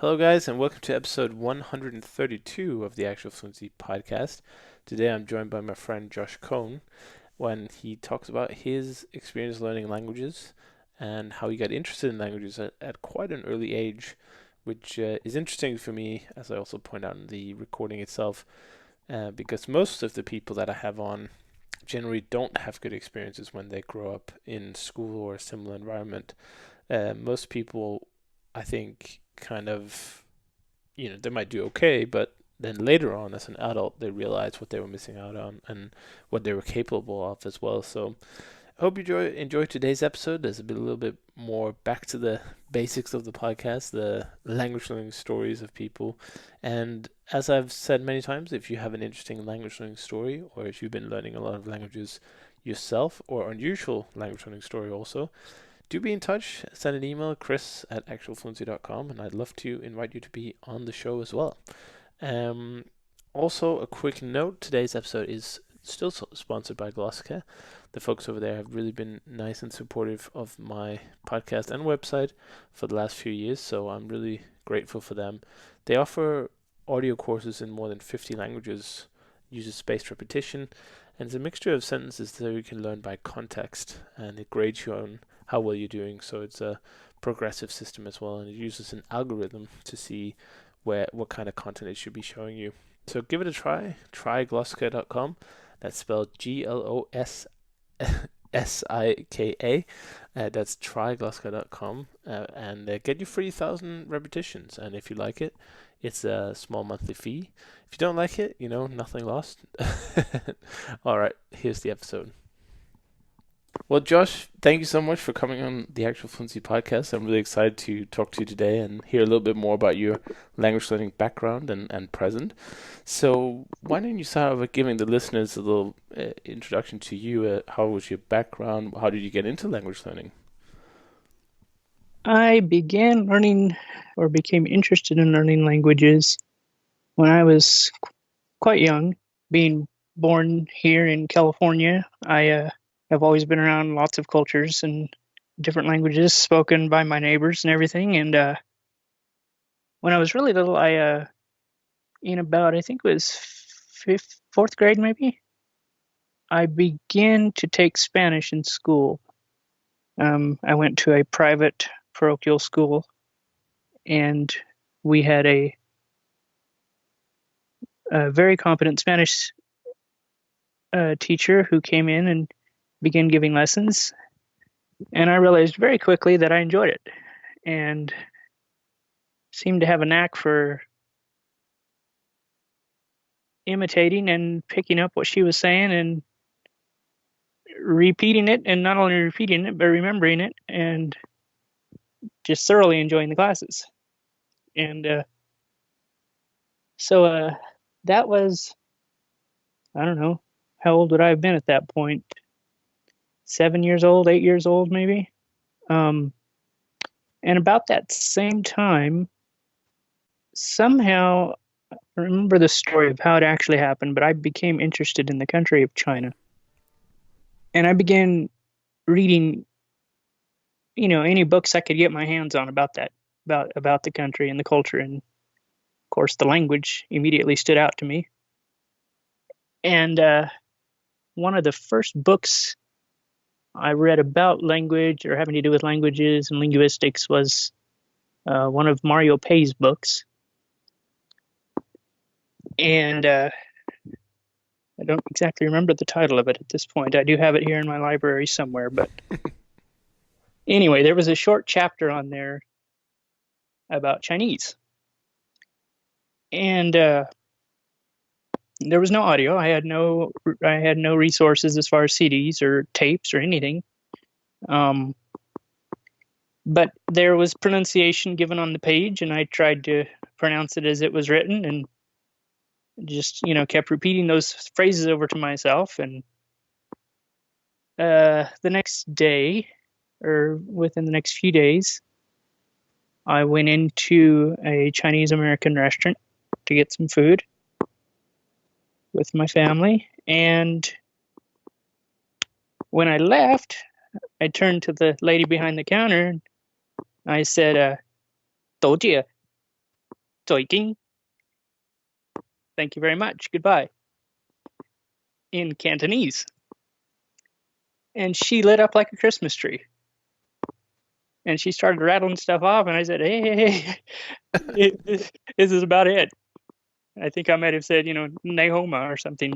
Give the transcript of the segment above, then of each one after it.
Hello, guys, and welcome to episode 132 of the Actual Fluency podcast. Today I'm joined by my friend Josh Koehn when he talks about his experience learning languages and how he got interested in languages at quite an early age, which is interesting for me, as I also point out in the recording itself, because most of the people that I have on generally don't have good experiences when they grow up in school or a similar environment. Most people, I think, kind of, they might do okay, but then later on as an adult, they realize what they were missing out on and what they were capable of as well. So I hope you enjoy today's episode. There's a little bit more back to the basics of the podcast, the language learning stories of people. And as I've said many times, if you have an interesting language learning story, or if you've been learning a lot of languages yourself, or unusual language learning story also, do be in touch. Send an email, chris@actualfluency.com, and I'd love to invite you to be on the show as well. Um, Also, a quick note, today's episode is still sponsored by Glossika. The folks over there have really been nice and supportive of my podcast and website for the last few years, so I'm really grateful for them. They offer audio courses in more than 50 languages, uses spaced repetition, and it's a mixture of sentences that you can learn by context, and it grades you on how well you're doing. So it's a progressive system as well, and it uses an algorithm to see what kind of content it should be showing you. So give it a try. Try glossika.com. That's spelled Glossika. That's tryglossika.com, and get your free 1,000 repetitions. And if you like it, it's a small monthly fee. If you don't like it, nothing lost. All right, here's the episode. Well, Josh, thank you so much for coming on the Actual Fluency podcast. I'm really excited to talk to you today and hear a little bit more about your language learning background and present. So, why don't you start with giving the listeners a little introduction to you? How was your background? How did you get into language learning? I began learning or became interested in learning languages when I was quite young. Being born here in California, I have always been around lots of cultures and different languages spoken by my neighbors and everything. And when I was really little, in about, I think it was fourth grade maybe, I began to take Spanish in school. I went to a private parochial school, and we had a very competent Spanish teacher who came in and began giving lessons. And I realized very quickly that I enjoyed it and seemed to have a knack for imitating and picking up what she was saying and repeating it, and not only repeating it, but remembering it and just thoroughly enjoying the classes. And so that was, I don't know, how old would I have been at that point? 7 years old, 8 years old, maybe. Um, and about that same time, somehow, I remember the story of how it actually happened, but I became interested in the country of China. And I began reading, any books I could get my hands on about that, about the country and the culture. And of course, the language immediately stood out to me. And one of the first books I read about language or having to do with languages and linguistics was one of Mario Pei's books. And I don't exactly remember the title of it at this point. I do have it here in my library somewhere. But anyway, there was a short chapter on there about Chinese. And there was no audio. I had no resources as far as CDs or tapes or anything. But there was pronunciation given on the page, and I tried to pronounce it as it was written, and just kept repeating those phrases over to myself. And the next day, or within the next few days, I went into a Chinese American restaurant to get some food with my family. And when I left, I turned to the lady behind the counter and I said, "Told you." Stoiking. Thank you very much. Goodbye. In Cantonese. And she lit up like a Christmas tree. And she started rattling stuff off, and I said, hey, this is about it. I think I might have said, Nahoma or something,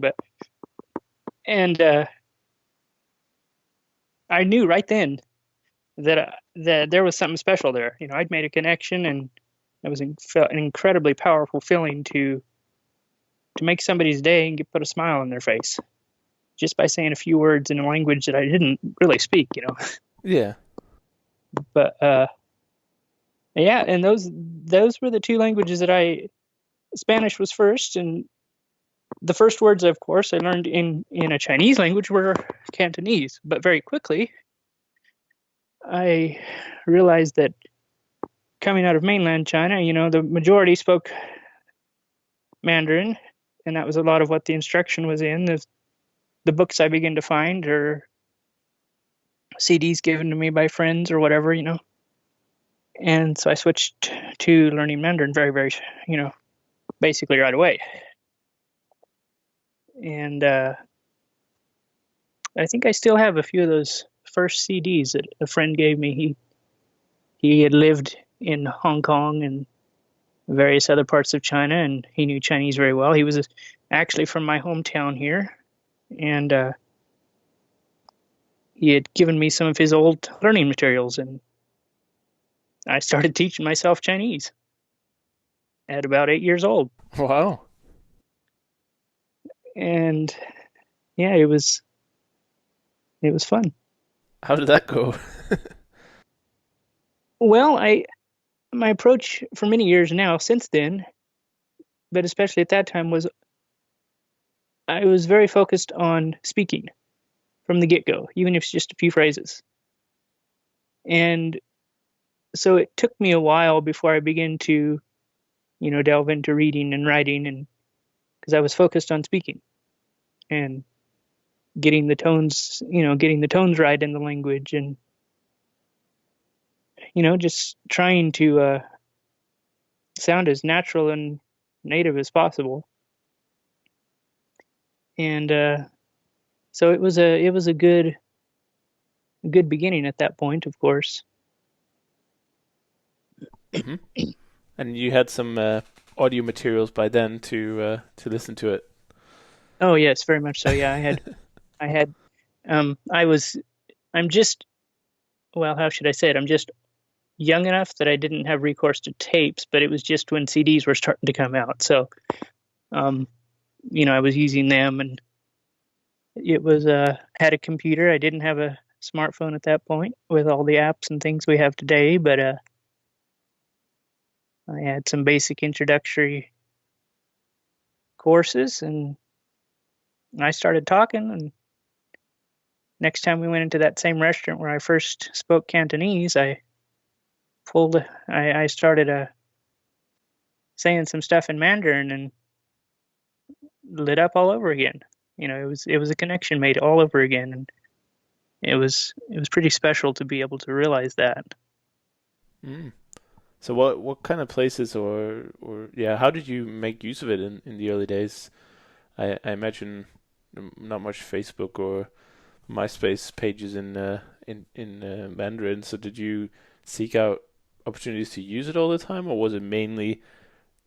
and I knew right then that there was something special there. I'd made a connection, and it was felt an incredibly powerful feeling to make somebody's day and put a smile on their face just by saying a few words in a language that I didn't really speak. Yeah. But yeah, and those were the two languages that Spanish was first, and the first words, of course, I learned in a Chinese language were Cantonese. But very quickly, I realized that coming out of mainland China, the majority spoke Mandarin, and that was a lot of what the instruction was in. The books I began to find or CDs given to me by friends or whatever. And so I switched to learning Mandarin very, very, basically right away. And I think I still have a few of those first CDs that a friend gave me. He had lived in Hong Kong and various other parts of China, and he knew Chinese very well. He was actually from my hometown here, and he had given me some of his old learning materials, and I started teaching myself Chinese at about 8 years old. Wow. And yeah, it was fun. How did that go? Well, my approach for many years now since then, but especially at that time, was I was very focused on speaking from the get-go, even if it's just a few phrases. And so it took me a while before I began to, delve into reading and writing, and because I was focused on speaking and getting the tones, right in the language, and just trying to sound as natural and native as possible. And so it was a good beginning at that point, of course. Hmm. And you had some audio materials by then to listen to it. Oh yes, very much so. Yeah, I had I was I'm just well, how should I say it? I'm just young enough that I didn't have recourse to tapes, but it was just when CDs were starting to come out. So um I was using them, and it was had a computer. I didn't have a smartphone at that point with all the apps and things we have today, but I had some basic introductory courses, and I started talking. And next time we went into that same restaurant where I first spoke Cantonese, I started saying some stuff in Mandarin, and lit up all over again. It was a connection made all over again, and it was pretty special to be able to realize that. Mm. So what kind of places or yeah, how did you make use of it in the early days? I imagine not much Facebook or MySpace pages in Mandarin. So did you seek out opportunities to use it all the time, or was it mainly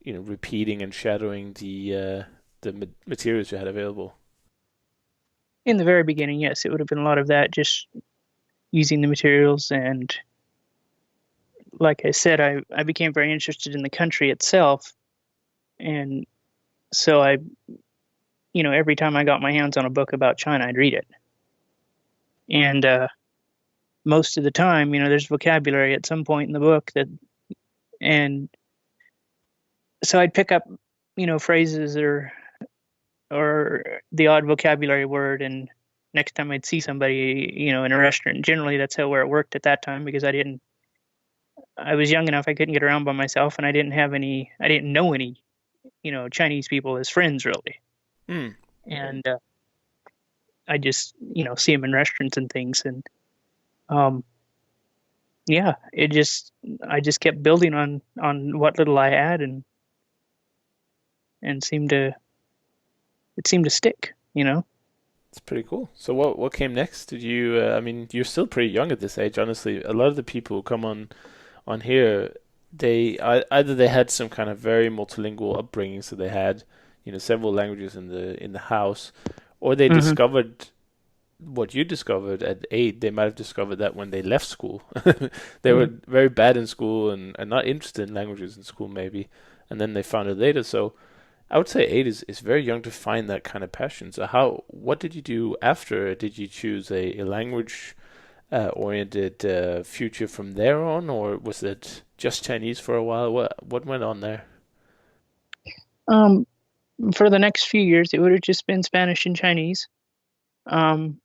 repeating and shadowing the materials you had available? In the very beginning, yes, it would have been a lot of that, just using the materials. And like I said, I became very interested in the country itself. And so every time I got my hands on a book about China, I'd read it. And most of the time, there's vocabulary at some point in the book and so I'd pick up, phrases or the odd vocabulary word, and next time I'd see somebody, in a restaurant. Generally, that's where it worked at that time, because I was young enough, I couldn't get around by myself, and I didn't know any, Chinese people as friends really. Mm. And I just, see them in restaurants and things, and um, yeah, I just kept building on what little I had, and and seemed to stick, you know. It's pretty cool. So what came next? Did you? I mean, you're still pretty young at this age. Honestly, a lot of the people who come on here, either they had some kind of very multilingual upbringing, so they had several languages in the house, or they Hmm. discovered what you discovered at 8. They might have discovered that when they left school. They were Hmm. very bad in school and not interested in languages in school maybe, and then they found it later. So I would say 8 is very young to find that kind of passion. So what did you do after? Did you choose a language oriented future from there on, or was it just Chinese for a while? What went on there? Um, for the next few years, it would have just been Spanish and Chinese. Um,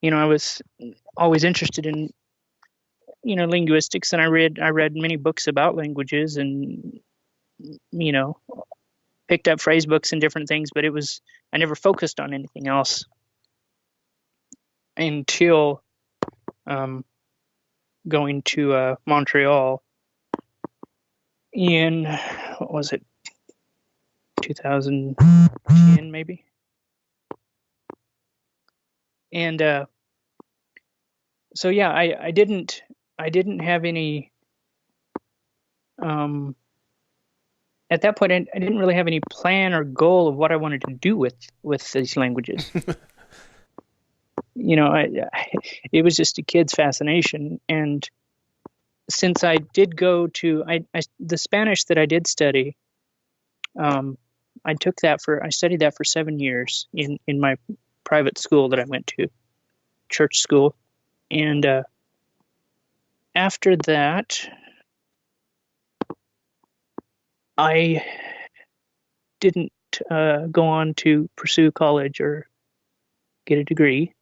I was always interested in, linguistics, and I read many books about languages, and you know, picked up phrase books and different things, but I never focused on anything else until um, going to Montreal in, what was it, 2010 maybe. And so yeah, I didn't have any, um, at that point I didn't really have any plan or goal of what I wanted to do with these languages. It was just a kid's fascination. And since I did go to the Spanish that I did study, um, I studied that for 7 years in my private school that I went to, church school. And after that, I didn't go on to pursue college or get a degree.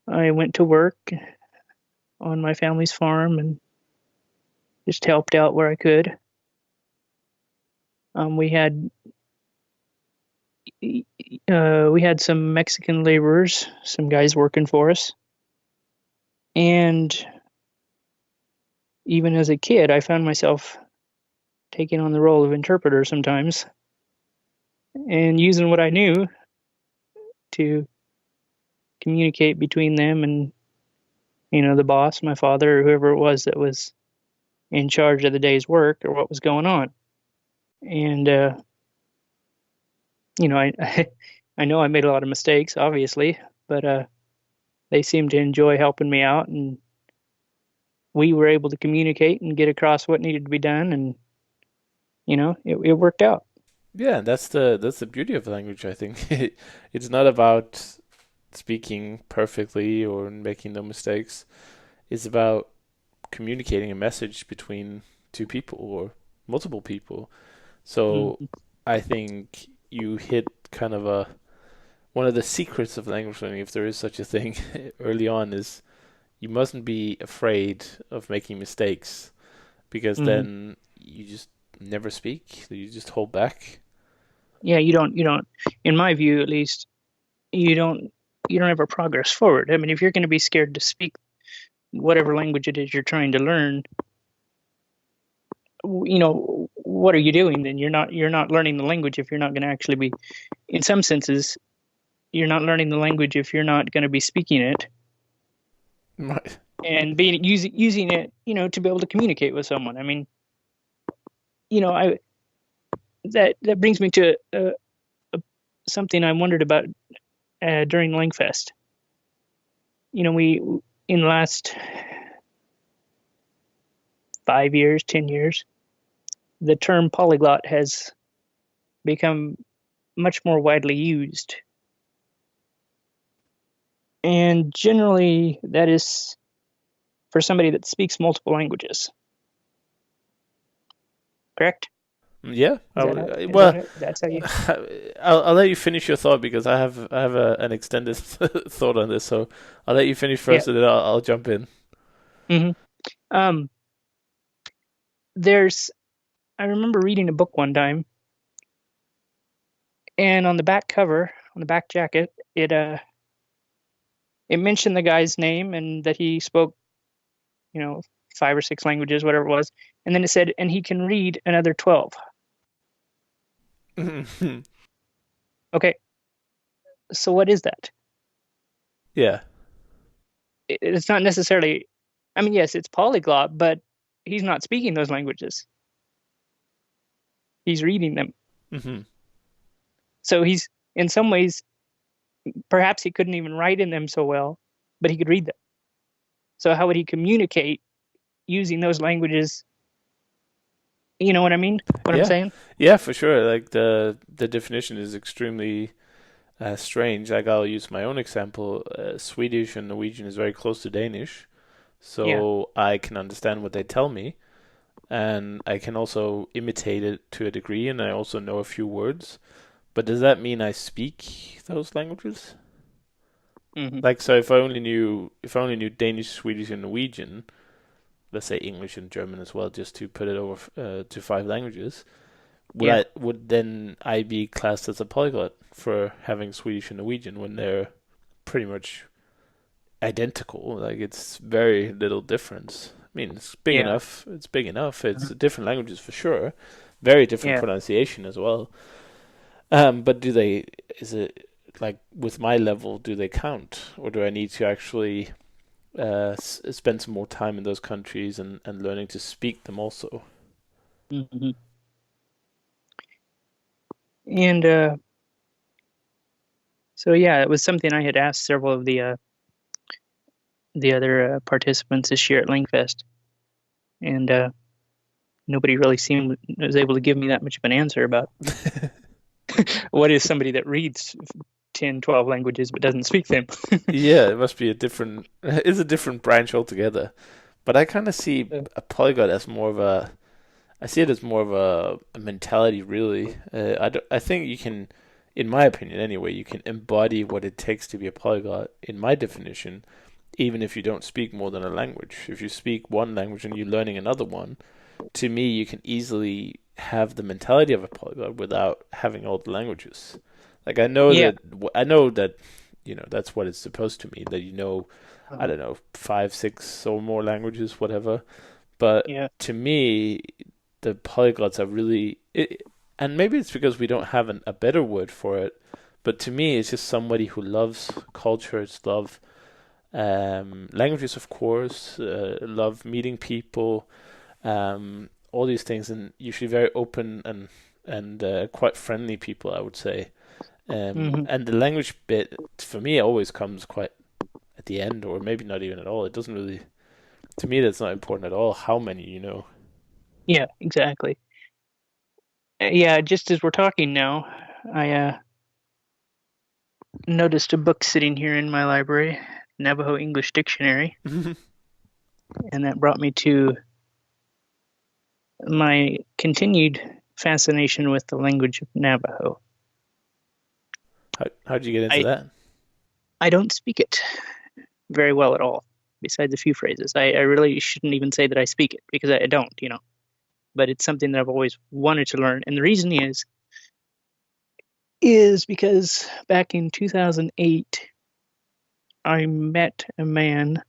I went to work on my family's farm and just helped out where I could. We had some Mexican laborers, some guys working for us, and even as a kid, I found myself taking on the role of interpreter sometimes and using what I knew to communicate between them and the boss, my father, or whoever it was that was in charge of the day's work or what was going on. And I I know I made a lot of mistakes, obviously, but they seemed to enjoy helping me out, and we were able to communicate and get across what needed to be done, and it worked out. Yeah, that's the beauty of language, I think. It's not about speaking perfectly or making no mistakes. It's about communicating a message between two people or multiple people. So Mm-hmm. I think you hit kind of a one of the secrets of language learning, if there is such a thing, early on is you mustn't be afraid of making mistakes because Mm-hmm. then you just never speak. You just hold back. Yeah, you don't, in my view at least, you don't you don't ever progress forward. I mean, if you're going to be scared to speak whatever language it is you're trying to learn, what are you doing then? You're not learning the language if you're not going to actually be, in some senses, you're not learning the language if you're not going to be speaking it Right. and being using it, to be able to communicate with someone. I mean, I that brings me to something I wondered about during Langfest. We in the last 5 years, 10 years, the term polyglot has become much more widely used, and generally that is for somebody that speaks multiple languages. Correct? Yeah. Is that how? Is Well, that that's how you? I'll let you finish your thought because I have an extended thought on this. So I'll let you finish Yeah. first, and then I'll jump in. Hmm. Um, there's. I remember reading a book one time, and on the back cover, on the back jacket, it mentioned the guy's name and that he spoke, you know, 5 or 6 languages, whatever it was, and then it said, and he can read another 12. Okay, so what is that? Yeah. It's not necessarily, I mean, yes, it's polyglot, but he's not speaking those languages. He's reading them. Hmm. So he's, in some ways, perhaps he couldn't even write in them so well, but he could read them. So how would he communicate using those languages? You know what I mean? What I'm Yeah. saying? Yeah, for sure. Like the definition is extremely strange. Like I'll use my own example. Swedish and Norwegian is very close to Danish, Yeah. so I can understand what they tell me, and I can also imitate it to a degree, and I also know a few words. But does that mean I speak those languages? Hmm. Like, so if I only knew Danish, Swedish, and Norwegian, let's say English and German as well, just to put it over to five languages, Yeah. would then I be classed as a polyglot for having Swedish and Norwegian when they're pretty much identical? Like, it's very little difference. I mean, it's big Yeah. enough. It's big enough. It's Uh-huh. different languages for sure. Very different Yeah. pronunciation as well. But do they? Is it like with my level? Do they count, or do I need to actually spend some more time in those countries and learning to speak them also? Hmm. And so yeah, it was something I had asked several of the other participants this year at Linkfest, and nobody really seemed was able to give me that much of an answer about what is somebody that reads 10, 12 languages but doesn't speak them. Yeah, it must be a different. It's a different branch altogether. But I kind of see a polyglot as more of a. I see it as more of a mentality, really. I think you can, in my opinion anyway, you can embody what it takes to be a polyglot, in my definition, even if you don't speak more than a language. If you speak one language and you're learning another one, to me, you can easily have the mentality of a polyglot without having all the languages. Like Yeah. I know that that's what it's supposed to mean, that I Uh-huh. don't know, five, six or more languages, whatever. But Yeah. to me, the polyglots are really, and maybe it's because we don't have a better word for it. But to me, it's just somebody who loves cultures, love languages, of course, love meeting people, all these things, and usually very open and quite friendly people, I would say. Hmm. And the language bit for me always comes quite at the end, or maybe not even at all. It doesn't really, to me, that's not important at all. How many you know? Yeah, exactly. Yeah, just as we're talking now, I noticed a book sitting here in my library, Navajo English Dictionary, and that brought me to my continued fascination with the language of Navajo. How'd you get into I that? I don't speak it very well at all, besides a few phrases. I really shouldn't even say that I speak it because I don't, but it's something that I've always wanted to learn. And the reason is because back in 2008, I met a man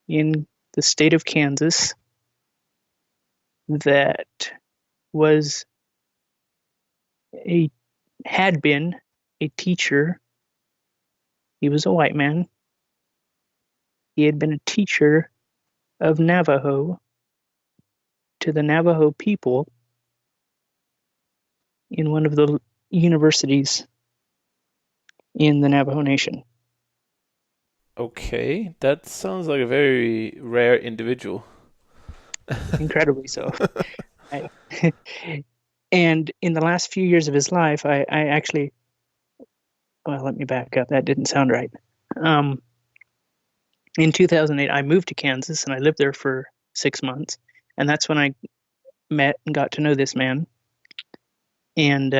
in the state of Kansas that was a had been a teacher. He was a white man. He had been a teacher of Navajo to the Navajo people in one of the universities in the Navajo Nation. Okay, that sounds like a very rare individual. Incredibly so. I, and in the last few years of his life, I actually, well, let me back up. That didn't sound right. Um, in 2008, I moved to Kansas and I lived there for 6 months. And that's when I met and got to know this man. And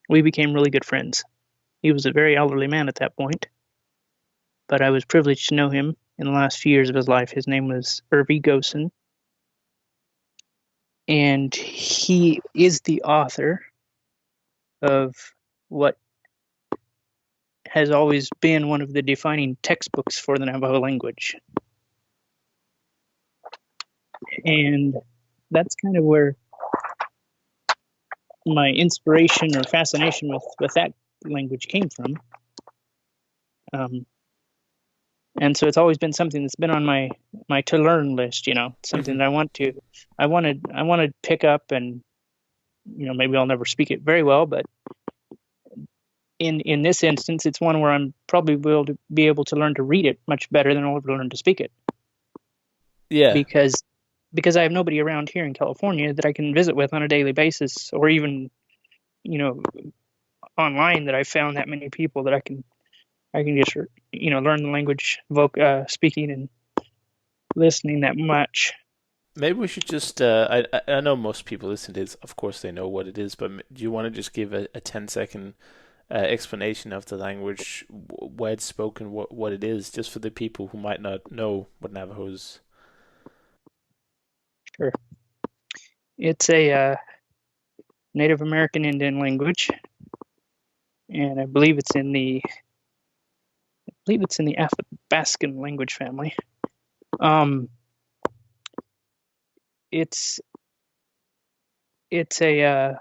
we became really good friends. He was a very elderly man at that point, but I was privileged to know him in the last few years of his life. His name was Irvi Gosen, and he is the author of what has always been one of the defining textbooks for the Navajo language. And that's kind of where my inspiration or fascination with that language came from. And so it's always been something that's been on my to learn list. Something Hmm. that I want to pick up, and maybe I'll never speak it very well, but in this instance, it's one where I'm probably will to be able to learn to read it much better than I'll ever learn to speak it, Yeah. because I have nobody around here in California that I can visit with on a daily basis, or even you know online, that I found that many people that I can just learn the language, speaking and listening that much. Maybe we should just. I know most people listen to this. Of course, they know what it is. But do you want to just give a 10-second explanation of the language, where it's spoken, what it is, just for the people who might not know what Navajo is? Sure. It's a Native American Indian language, and I believe it's in the Athabascan language family. Um, it's a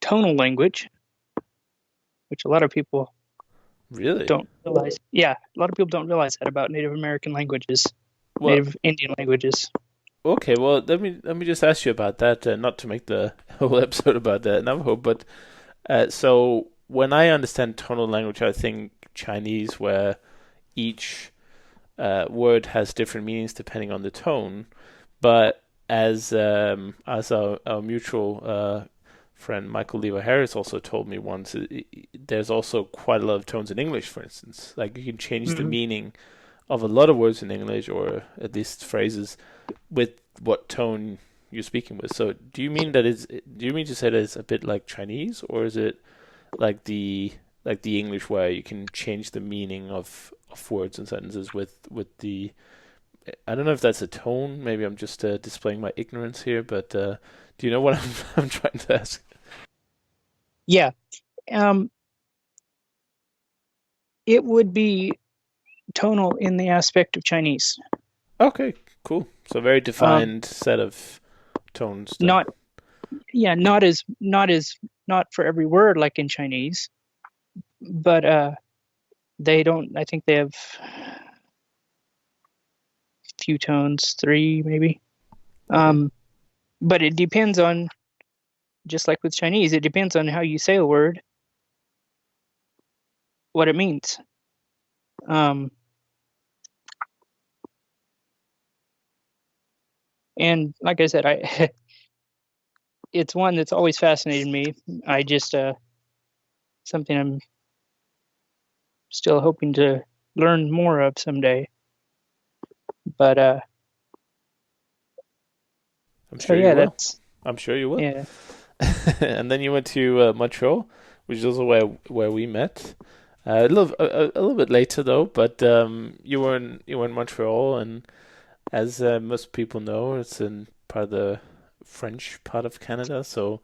tonal language, which a lot of people Really? don't realize. Yeah, a lot of people don't realize that about Native American languages, Well, Native Indian languages. okay. Well, let me just ask you about that. Not to make the whole episode about Navajo, but so when I understand tonal language, I think Chinese, where each word has different meanings depending on the tone. But as our mutual friend Michael Levi Harris also told me once, there's also quite a lot of tones in English, for instance. Like you can change the Mm-hmm. meaning of a lot of words in English, or at least phrases, with what tone you're speaking with. So do you mean to say that it's a bit like Chinese, or is it like the English where you can change the meaning of words and sentences with the I don't know if that's a tone. Maybe I'm just displaying my ignorance here, but do you know what I'm trying to ask? Yeah, um, it would be tonal in the aspect of Chinese. Okay, cool. So very Um, defined set of tones then. not Yeah, not for every word like in Chinese, but they don't. I think they have a few tones, three maybe. Okay. Um, but it depends on, just like with Chinese, it depends on how you say a word, what it means. Um, and like I said, I it's one that's always fascinated me. I just something I'm still hoping to learn more of someday. But I'm so sure you yeah, will. that's I'm sure you will. yeah. And then you went to Montreal, which is also where we met. A little bit later though, but you were in Montreal, and as most people know, it's in part of the French part of Canada, so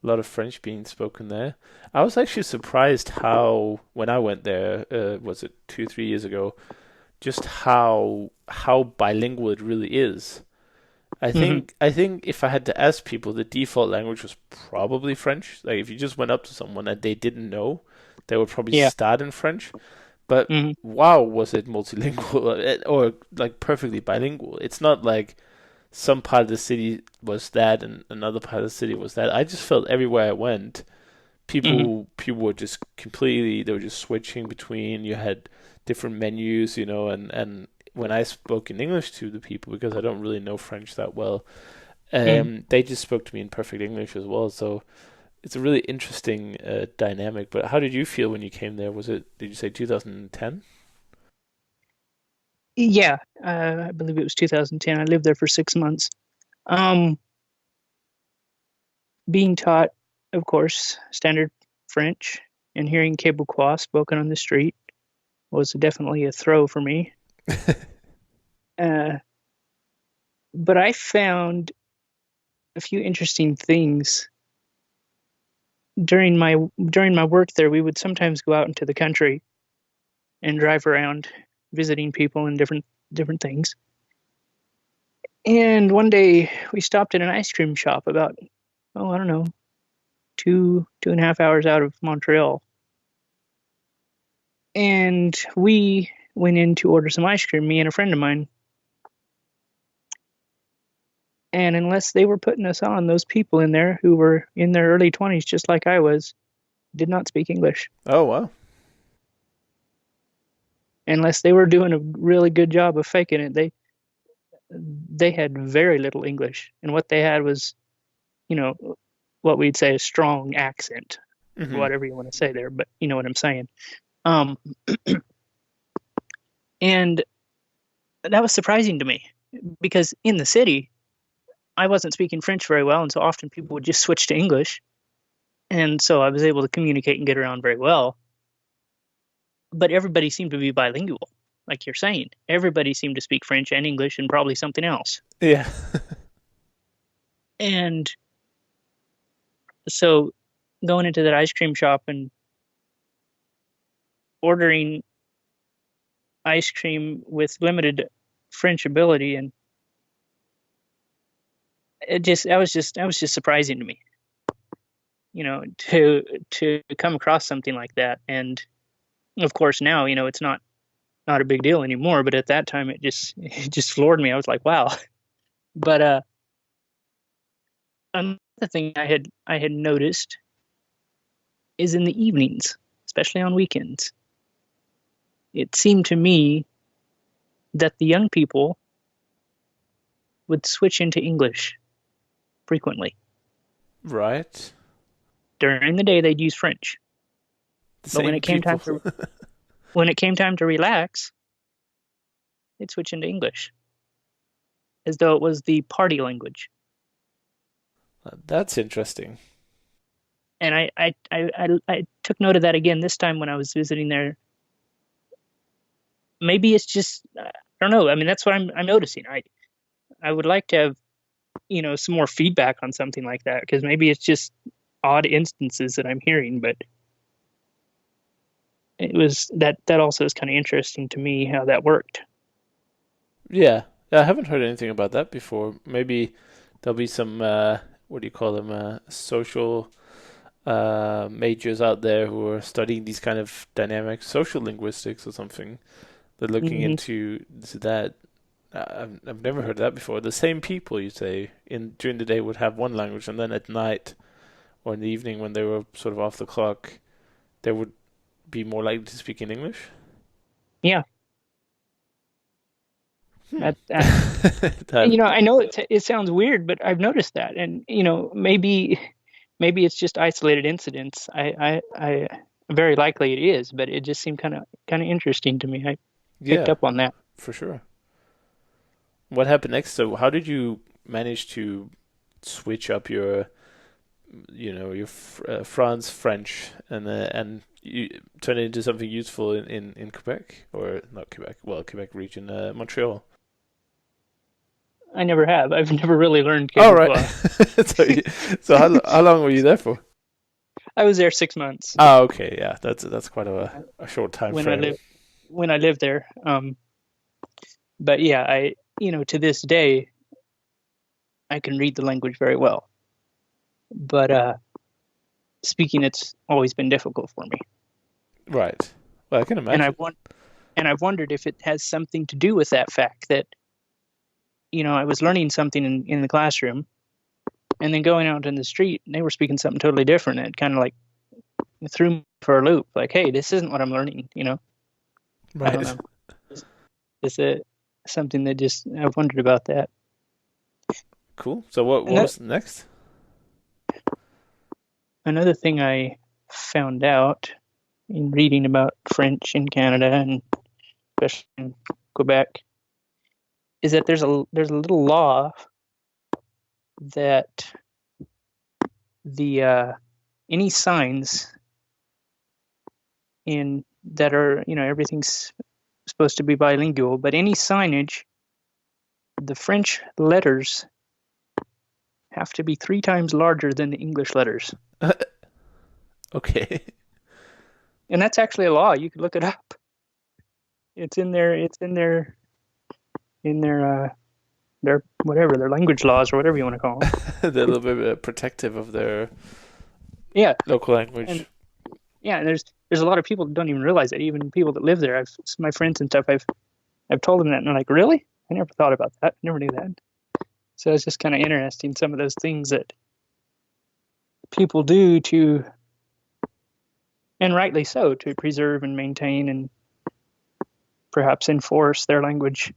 a lot of French being spoken there. I was actually surprised how when I went there, was it 2, 3 years ago, just how bilingual it really is. Hmm. I think if I had to ask people, the default language was probably French. Like if you just went up to someone and they didn't know, they would probably Yeah. start in French. But Hmm. wow, was it multilingual or like perfectly bilingual? It's not like some part of the city was that and another part of the city was that. I just felt everywhere I went, Hmm. people were just completely they were just switching between. You had different menus, and when I spoke in English to the people, because I don't really know French that well, Hmm. they just spoke to me in perfect English as well. So it's a really interesting dynamic. But how did you feel when you came there? Was it, did you say 2010? Yeah, I believe it was 2010. I lived there for 6 months. Um, Being taught, of course, standard French, and hearing Québécois spoken on the street was definitely a throw for me. Uh, but I found a few interesting things during my work there. We would sometimes go out into the country and drive around, visiting people and different things. And one day we stopped at an ice cream shop about oh, I don't know, 2.5 hours out of Montreal. And we went in to order some ice cream, me and a friend of mine. And unless they were putting us on, those people in there who were in their early 20s, just like I was, did not speak English. Oh wow. Unless they were doing a really good job of faking it, they had very little English. And what they had was, you know, what we'd say a strong accent, or Hmm. whatever you want to say there, but you know what I'm saying. Um, and that was surprising to me because in the city, I wasn't speaking French very well, and so often people would just switch to English, and so I was able to communicate and get around very well. But everybody seemed to be bilingual, like you're saying. Everybody seemed to speak French and English and probably something else. Yeah. And so going into that ice cream shop and ordering ice cream with limited French ability, and that was just surprising to me, to come across something like that. And of course now, it's not a big deal anymore, but at that time it just floored me. I was like, wow. But another thing I had noticed is in the evenings, especially on weekends. It seemed to me that the young people would switch into English frequently. Right. During the day they'd use French, The but when same it came time people. to when it came time to relax, they'd switch into English as though it was the party language. That's interesting. And I took note of that again this time when I was visiting there. Maybe it's just I don't know. I mean, that's what I'm noticing. I would like to have some more feedback on something like that because maybe it's just odd instances that I'm hearing, but it was that also is kind of interesting to me how that worked. Yeah. I haven't heard anything about that before. Maybe there'll be some what do you call them? Social majors out there who are studying these kind of dynamics, social linguistics or something. They're looking Hmm. into that. I've never heard that before. The same people you say in during the day would have one language, and then at night or in the evening when they were sort of off the clock, they would be more likely to speak in English. Yeah, Hmm. that That, I know it sounds weird, but I've noticed that, and maybe it's just isolated incidents. I very likely it is, but it just seemed kind of interesting to me. I picked yeah, up on that. for sure. What happened next? So, how did you manage to switch up your, your France French and you turn it into something useful in Quebec or not Quebec? Well, Quebec region, Montreal. I never have. I've never really learned All right. Quebecois. so, so how long were you there for? I was there 6 months Oh, okay, yeah, that's quite a short time when I frame. lived when I lived there. But yeah, to this day I can read the language very well, but speaking it's always been difficult for me. Right. Well, I can And imagine. I've wondered if it has something to do with that fact that I was learning something in the classroom and then going out in the street and they were speaking something totally different. And it kind of like threw me for a loop. Like, hey, this isn't what I'm learning. I don't Right. know. It's something that just I've wondered about that. Cool. So what And what that was next? another thing I found out in reading about French in Canada and especially in Quebec is that there's a little law that the any signs in that are everything's supposed to be bilingual, but any signage, the French letters have to be 3 times larger than the English letters, Okay. and that's actually a law. You could look it up. It's in their their whatever their language laws or whatever you want to call them. They're a little bit protective of their Yeah, local and language. yeah, and there's a lot of people that don't even realize it. Even people that live there, my friends and stuff. I've told them that, and they're like, "Really? I never thought about that. I never knew that." So it's just kind of interesting some of those things that people do to, and rightly so, to preserve and maintain and perhaps enforce their language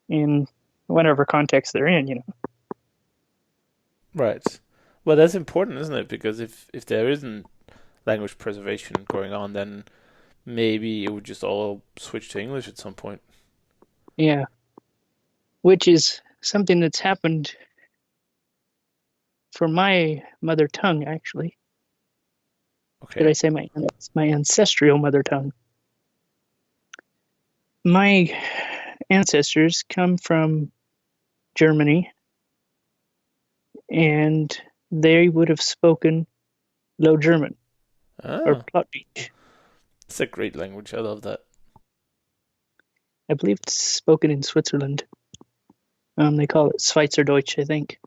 in whatever context they're in. Right. Well, that's important, isn't it? Because if there isn't language preservation going on, then maybe it would just all switch to English at some point. Yeah, which is something that's happened for my mother tongue, actually. Did I Okay. say my ancestral mother tongue? My ancestors come from Germany, and they would have spoken Low German or Ah, Plattdeutsch. it's a great language. I love that. I believe it's spoken in Switzerland. They call it Schweizerdeutsch, I think.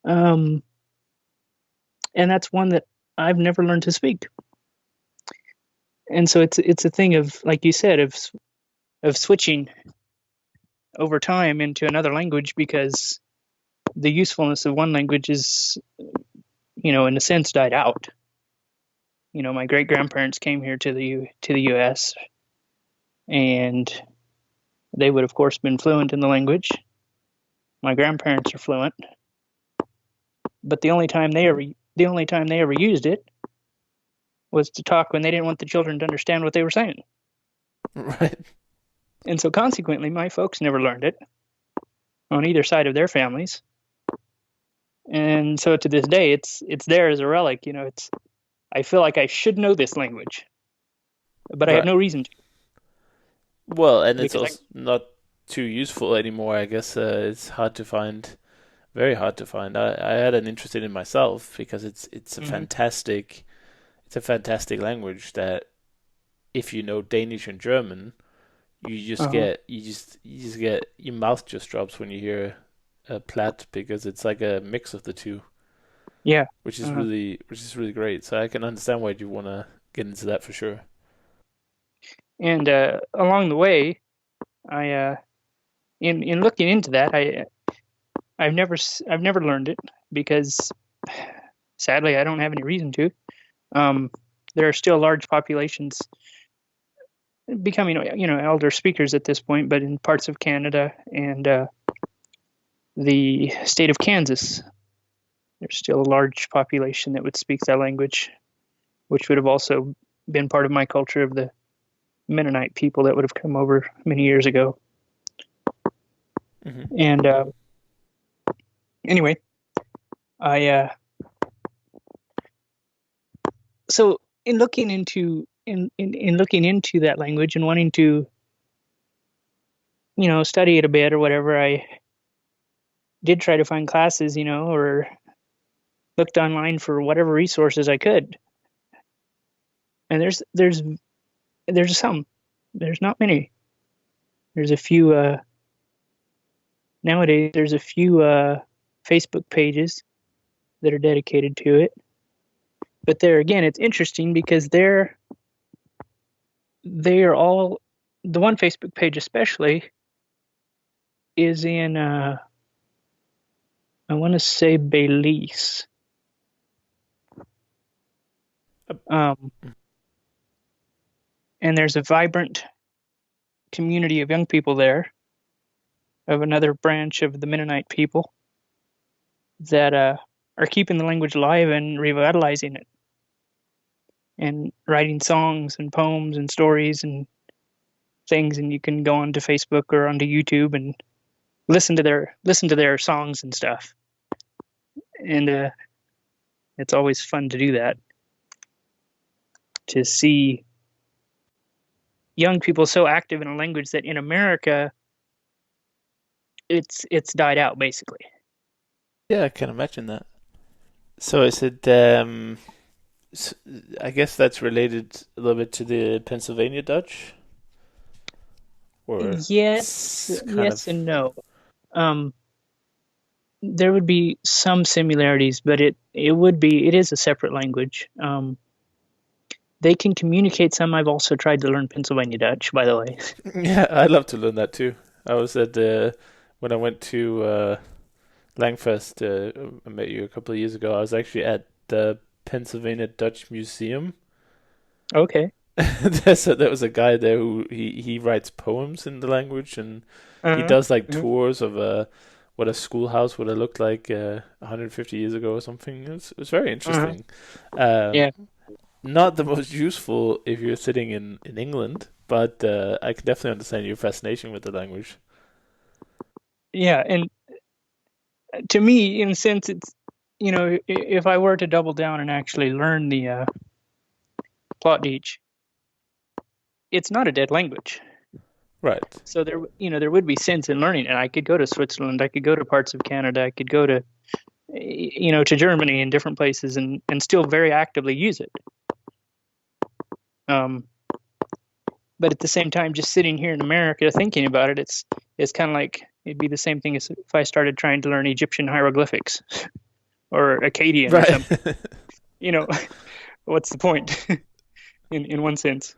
Um, and that's one that I've never learned to speak. And so it's a thing of, like you said, of switching over time into another language because the usefulness of one language is, in a sense, died out. My great grandparents came here to the U.S. and they would, of course, been fluent in the language. My grandparents are fluent, but the only time they ever used it was to talk when they didn't want the children to understand what they were saying. Right. And so consequently, my folks never learned it on either side of their families. And so to this day, it's there as a relic. It's I feel like I should know this language, but I have Right. no reason to Well, and it's because I. also not too useful anymore. I guess it's hard to find, very hard to find. I had an interest in it myself because Mm-hmm. it's a fantastic language that if you know Danish and German, Uh-huh. you just get your mouth just drops when you hear Platt because it's like a mix of the two, Yeah. Uh-huh. which is really great. So I can understand why you want to get into that for sure. And along the way, I in looking into that, I've never learned it because sadly I don't have any reason to. Um, there are still large populations becoming elder speakers at this point, but in parts of Canada and the state of Kansas, there's still a large population that would speak that language, which would have also been part of my culture of the Mennonite people that would have come over many years ago. Hmm. And anyway, I so in looking into that language and wanting to study it a bit or whatever, I did try to find classes, or looked online for whatever resources I could. And there's some. There's not many. There's a few nowadays. There's a few Facebook pages that are dedicated to it. But there again, it's interesting because they are all the one Facebook page especially is in I want to say Belize. Um, and there's a vibrant community of young people there, of another branch of the Mennonite people that are keeping the language alive and revitalizing it, and writing songs and poems and stories and things. And you can go onto Facebook or onto YouTube and listen to their songs and stuff. And it's always fun to do that, to see young people so active in a language that in America it's died out basically. Yeah, I can imagine that. So is it? S I guess that's related a little bit to the Pennsylvania Dutch, or Yes, it's kind yes of and no. Um, there would be some similarities, but it is a separate language. They can communicate some. I've also tried to learn Pennsylvania Dutch, by the way. Yeah, I'd love to learn that too. I was at when I went to Langfest. I met you a couple of years ago. I was actually at the Pennsylvania Dutch Museum. Okay. So there was a guy there who he writes poems in the language, and he Uh-huh. does like Uh-huh. tours of what a schoolhouse would have looked like 150 years ago or something. It was very Uh-huh. interesting. Um, Yeah. Not the most useful if you're sitting in England, but I can definitely understand your fascination with the language. Yeah. And to me, in a sense, it's, if I were to double down and actually learn the Plattdeutsch, it's not a dead language. Right. So there would be sense in learning, and I could go to Switzerland, I could go to parts of Canada, I could go to, to Germany and different places, and still very actively use it. Um, but at the same time, just sitting here in America thinking about it, it's kind of like it'd be the same thing as if I started trying to learn Egyptian hieroglyphics or Akkadian or Right. something. You know, what's the point in one sense?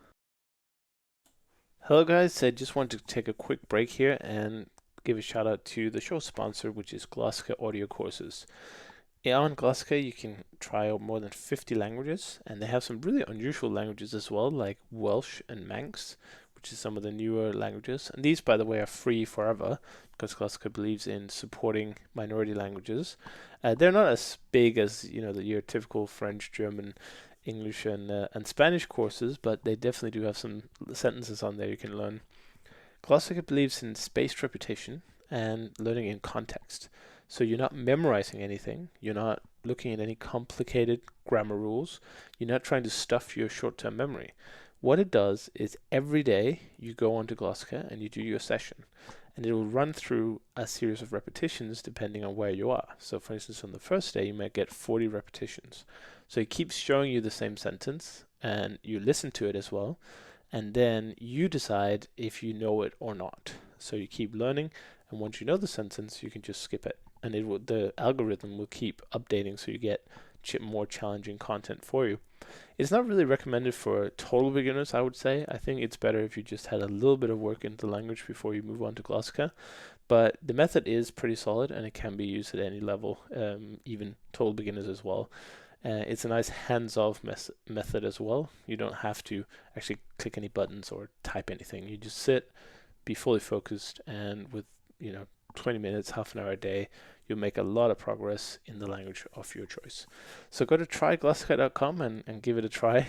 Hello, guys. I just wanted to take a quick break here and give a shout out to the show sponsor, which is Glasgow Audio Courses. Yeah, on Glasgow, you can try out more than 50 languages, and they have some really unusual languages as well, like Welsh and Manx, which is some of the newer languages. And these, by the way, are free forever because Glasgow believes in supporting minority languages. They're not as big as your typical French, German, English, and Spanish courses, but they definitely do have some sentences on there you can learn. Glasgow believes in spaced repetition and learning in context. So you're not memorizing anything, you're not looking at any complicated grammar rules, you're not trying to stuff your short term memory. What it does is every day you go onto Glasgow and you do your session, and it will run through a series of repetitions depending on where you are. So, for instance, on the first day, you might get 40 repetitions. So, it keeps showing you the same sentence, and you listen to it as well, and then you decide if you know it or not. So you keep learning, and once you know the sentence, you can just skip it, and the algorithm will keep updating, so you get more challenging content for you. It's not really recommended for total beginners, I would say. I think it's better if you just had a little bit of work into the language before you move on to Glasgow. But the method is pretty solid, and it can be used at any level, even total beginners as well. It's a nice hands-off method as well. You don't have to actually click any buttons or type anything. You just sit, be fully focused, and with 20 minutes, half an hour a day, you'll make a lot of progress in the language of your choice. So go to tryglasgow.com and give it a try.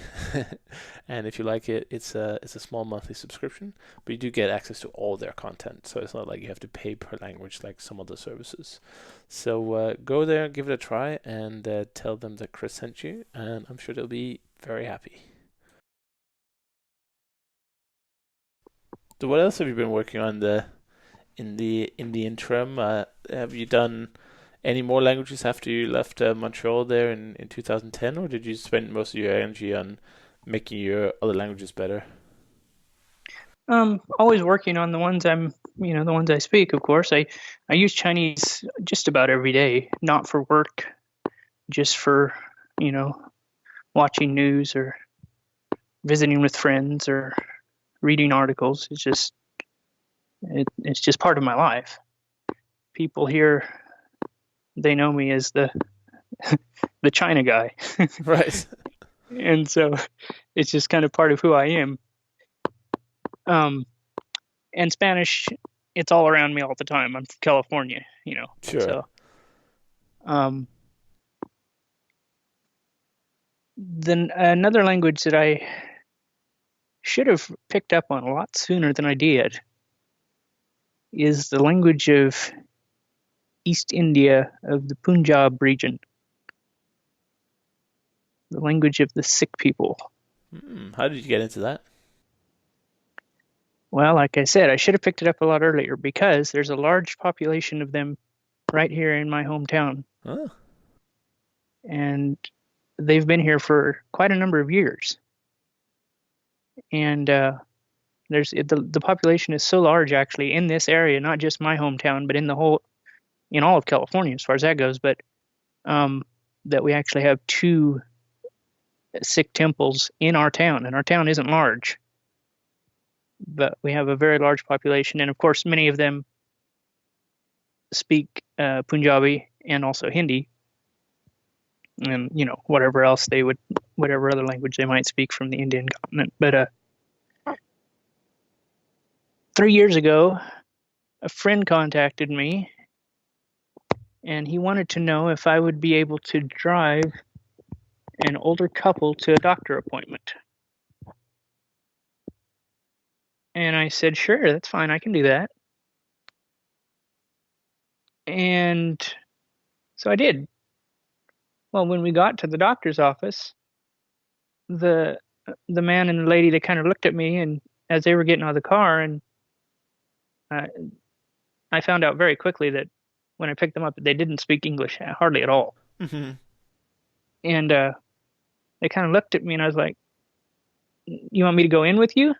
And if you like it, it's a small monthly subscription, but you do get access to all their content. So it's not like you have to pay per language like some other services. So go there, give it a try, and tell them that Chris sent you, and I'm sure they'll be very happy. So what else have you been working on in the interim? Have you done any more languages after you left Montreal there in 2010, or did you spend most of your energy on making your other languages better? Always working on the ones the ones I speak, of course. I use Chinese just about every day, not for work, just for, you know, watching news or visiting with friends or reading articles. It's just part of my life. People here, they know me as the China guy. Right. And so it's just kind of part of who I am. Um, and Spanish, it's all around me all the time. I'm from California, Sure. so um, then another language that I should have picked up on a lot sooner than I did is the language of East India, of the Punjab region, the language of the Sikh people. How did you get into that? Well, like I said, I should have picked it up a lot earlier because there's a large population of them right here in my hometown, Oh, and they've been here for quite a number of years. And The population is so large actually in this area, not just my hometown, but in all of California as far as that goes. But that we actually have 2 Sikh temples in our town, and our town isn't large, but we have a very large population, and of course many of them speak Punjabi and also Hindi, and whatever other language they might speak from the Indian continent. But 3 years ago, a friend contacted me, and he wanted to know if I would be able to drive an older couple to a doctor appointment. And I said, sure, that's fine, I can do that. And so I did. Well, when we got to the doctor's office, the man and the lady, they kind of looked at me, and as they were getting out of the car, and I found out very quickly that when I picked them up, they didn't speak English hardly at all. Mm-hmm. And they kind of looked at me, and I was like, you want me to go in with you?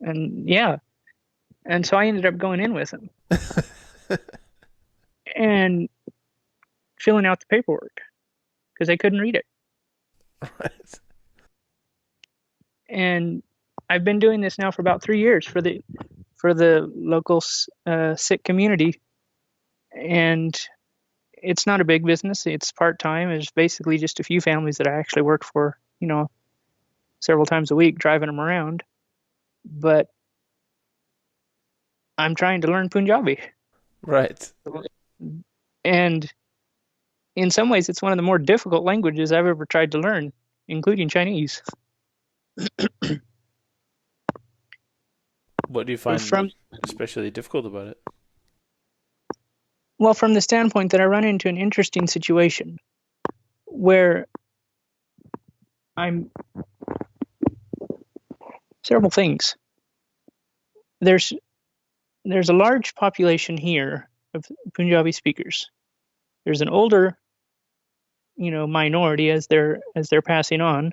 And yeah. And so I ended up going in with them and filling out the paperwork because they couldn't read it. Right. And I've been doing this now for about 3 years for the local Sikh community, and it's not a big business. It's part-time. It's basically just a few families that I actually work for, several times a week, driving them around. But I'm trying to learn Punjabi. Right. And in some ways, it's one of the more difficult languages I've ever tried to learn, including Chinese. What do you find especially difficult about it? Well, from the standpoint that I run into an interesting situation where several things. There's a large population here of Punjabi speakers. There's an older, minority as they're passing on,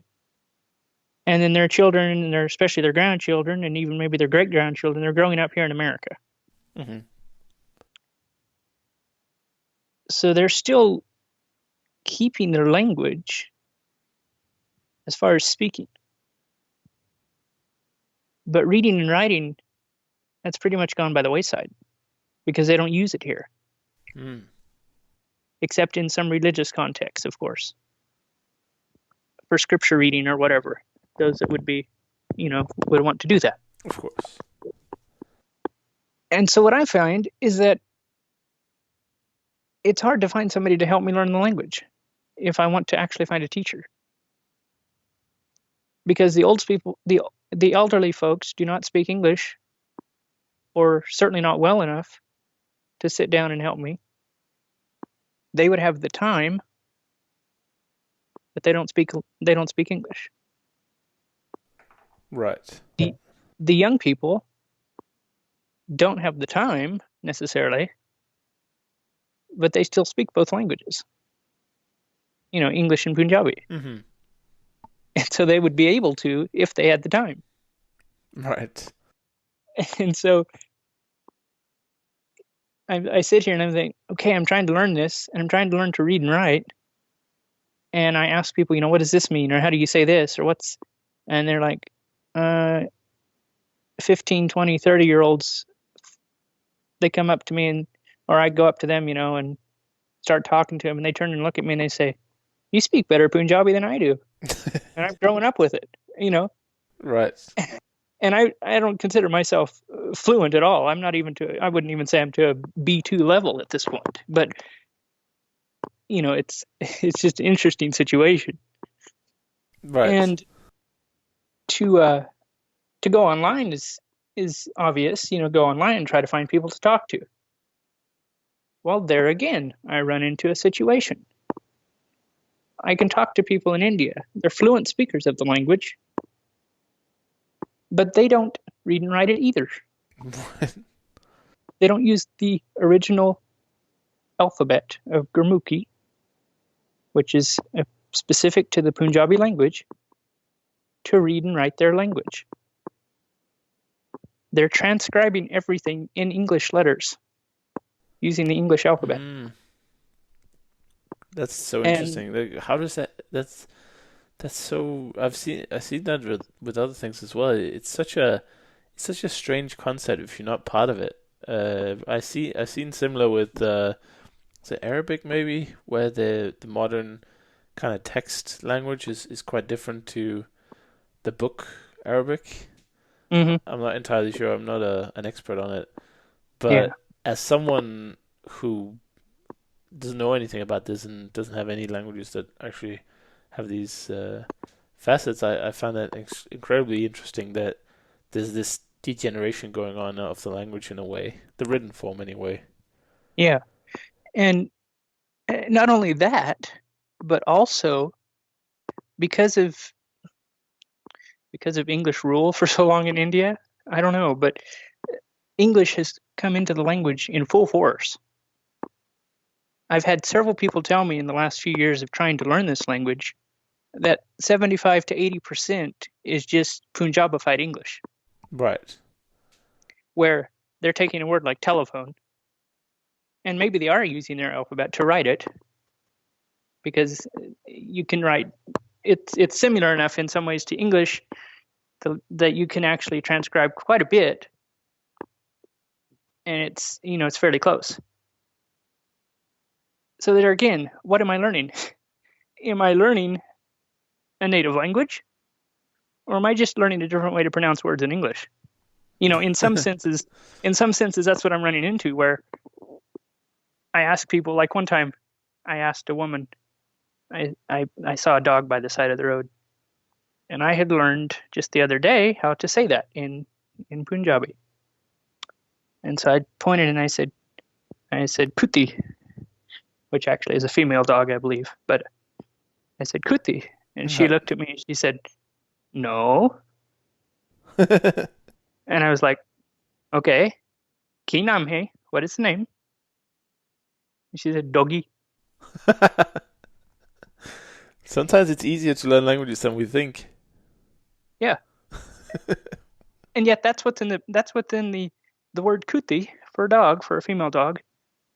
and then their children, and especially their grandchildren, and even maybe their great grandchildren, they're growing up here in America. Mm-hmm. So they're still keeping their language as far as speaking, but reading and writing, that's pretty much gone by the wayside because they don't use it here. Except in some religious contexts, of course, for scripture reading or whatever. Those that would be, would want to do that. Of course. And so what I find is that it's hard to find somebody to help me learn the language if I want to actually find a teacher. Because the elderly folks do not speak English, or certainly not well enough to sit down and help me. They would have the time, but they don't speak English. Right. The young people don't have the time necessarily, but they still speak both languages. English and Punjabi. Mm-hmm. And so they would be able to if they had the time. Right. And so I sit here and I'm thinking, okay, I'm trying to learn this, and I'm trying to learn to read and write. And I ask people, what does this mean? Or how do you say this? Or and they're like, 15, 20, 30-year-olds, they come up to me, or I go up to them, and start talking to them, and they turn and look at me and they say, you speak better Punjabi than I do. And I've grown up with it, Right. And I don't consider myself fluent at all. I wouldn't even say I'm to a B2 level at this point. But, it's just an interesting situation. Right. And to go online is obvious, go online and try to find people to talk to. Well, there again, I run into a situation. I can talk to people in India. They're fluent speakers of the language, but they don't read and write it either. They don't use the original alphabet of Gurmukhi, which is specific to the Punjabi language, to read and write their language. they're transcribing everything in English letters using the English alphabet. Mm, that's so And interesting. Like, how does that? That's so. I've seen that with other things as well. It's such a strange concept if you're not part of it. I've seen similar with is it Arabic maybe, where the modern kind of text language is quite different to the book Arabic. mhm, I'm not entirely sure. I'm not an expert on it, yeah, but as someone who doesn't know anything about this and doesn't have any languages that actually have these facets, I found that incredibly interesting that there's this degeneration going on of the language in a way, the written form anyway. yeah. And not only that, but also because of English rule for so long in India, I don't know, but English has come into the language in full force. I've had several people tell me in the last few years of trying to learn this language that 75 to 80% is just Punjabified English, Right. where they're taking a word like telephone, and maybe they are using their alphabet to write it because you can write it's similar enough in some ways to English that you can actually transcribe quite a bit, and it's fairly close. So there again, what am I learning? Am I learning a native language, or am I just learning a different way to pronounce words in English? In some senses, that's what I'm running into. Where I ask people, like one time, I asked a woman, I saw a dog by the side of the road, and I had learned just the other day how to say that in Punjabi. And so I pointed and I said Kuti, which actually is a female dog, I believe. But I said Kuti, and she Right. looked at me and she said no, and I was like, okay, ki naam hai? What is the name? And she said doggy. Sometimes it's easier to learn languages than we think. Yeah, and yet that's what's in the word Kuti for a dog, for a female dog,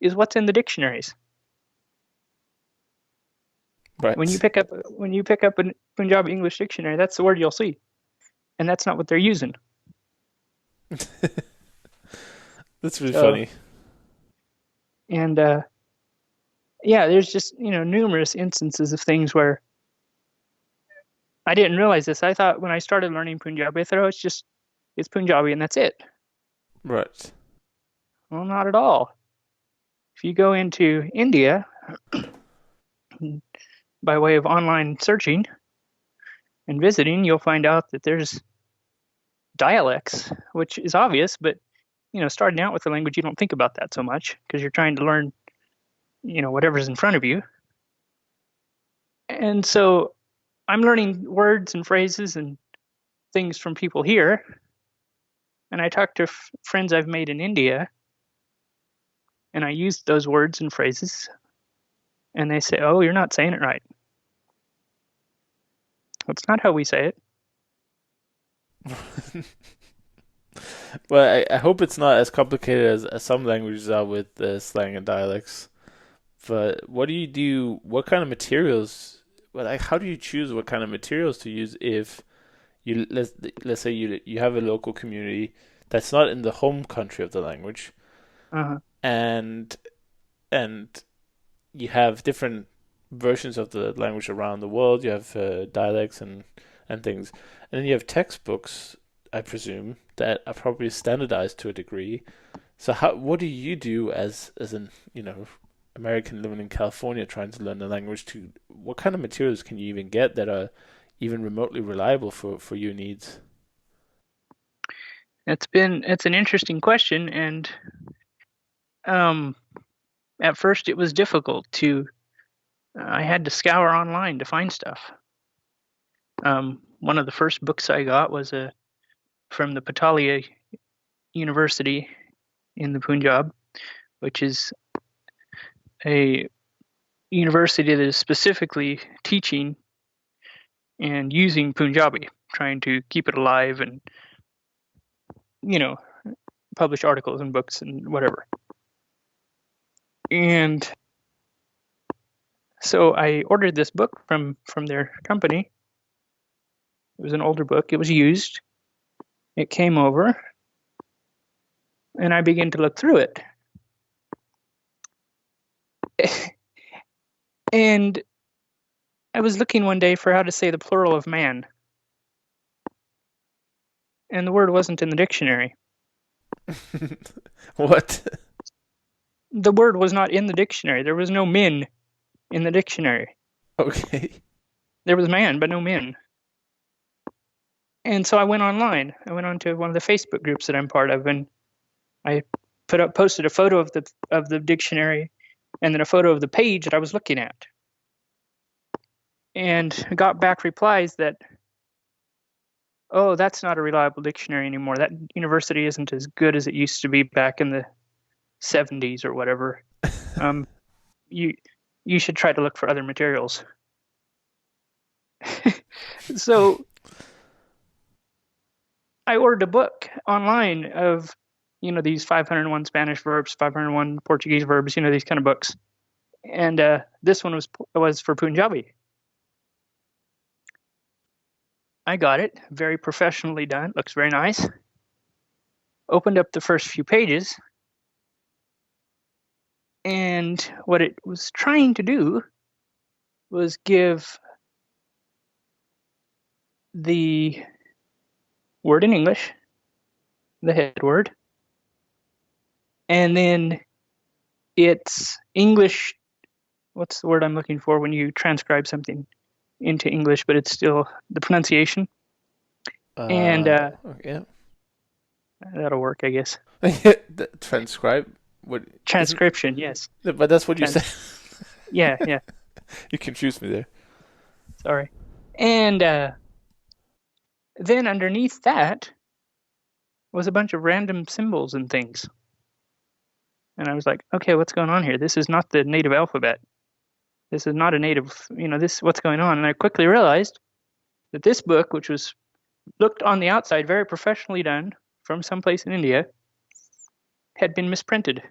is what's in the dictionaries. When you Right. pick up a Punjabi English dictionary, that's the word you'll see, and that's not what they're using. That's really So, funny. and yeah, there's just numerous instances of things where I didn't realize this. I thought when I started learning Punjabi, I thought, oh, it's Punjabi and that's it. Right. Well, not at all. If you go into India by way of online searching and visiting, you'll find out that there's dialects, which is obvious, but starting out with the language, you don't think about that so much because you're trying to learn, whatever's in front of you. And so I'm learning words and phrases and things from people here, and I talk to friends I've made in India, and I use those words and phrases, and they say, "Oh, you're not saying it right. That's not how we say it." Well, I hope it's not as complicated as some languages are with slang and dialects. But what do you do? What kind of materials? Well, like, how do you choose what kind of materials to use if let's say you have a local community that's not in the home country of the language, Uh-huh. and and you have different versions of the language around the world. You have dialects and things, and then you have textbooks, I presume, that are probably standardized to a degree. So what do you do as an American living in California trying to learn the language? To what kind of materials can you even get that are even remotely reliable for your needs? It's an interesting question, and um, at first it was difficult to. I had to scour online to find stuff. One of the first books I got was from the Patalia University in the Punjab, which is a university that is specifically teaching and using Punjabi, trying to keep it alive and publish articles and books and whatever. And so I ordered this book from their company. It was an older book. It was used. It came over, and I began to look through it. And I was looking one day for how to say the plural of man, and the word wasn't in the dictionary. What? The word was not in the dictionary. There was no min in the dictionary. Okay. There was man, but no min. And so I went online. I went onto one of the Facebook groups that I'm part of, and I posted a photo of the dictionary, and then a photo of the page that I was looking at, and got back replies that, oh, that's not a reliable dictionary anymore. That university isn't as good as it used to be back in the 70s or whatever. You should try to look for other materials. So I ordered a book online of, these 501 Spanish verbs, 501 Portuguese verbs, these kind of books. And this one was for Punjabi. I got it, very professionally done, looks very nice. Opened up the first few pages, and what it was trying to do was give the word in English, the head word, and then it's English. What's the word I'm looking for when you transcribe something into English, but it's still the pronunciation? And yeah. that'll work, I guess. Transcribe? What? Transcription, yes. But that's what you said. Yeah. You confused me there. Sorry. And then underneath that was a bunch of random symbols and things. And I was like, okay, what's going on here? This is not the native alphabet. This is not a native, what's going on? And I quickly realized that this book, which was looked on the outside very professionally done from someplace in India, had been misprinted.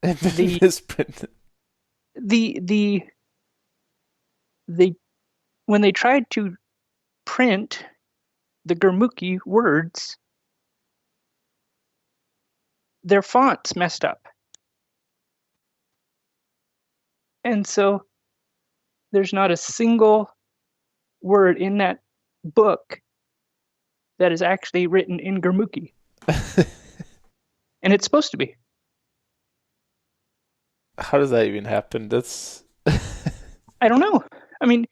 Misprinted. When they tried to print the Gurmukhi words, their fonts messed up. And so there's not a single word in that book that is actually written in Gurmukhi. And it's supposed to be. How does that even happen? That's I don't know. I mean,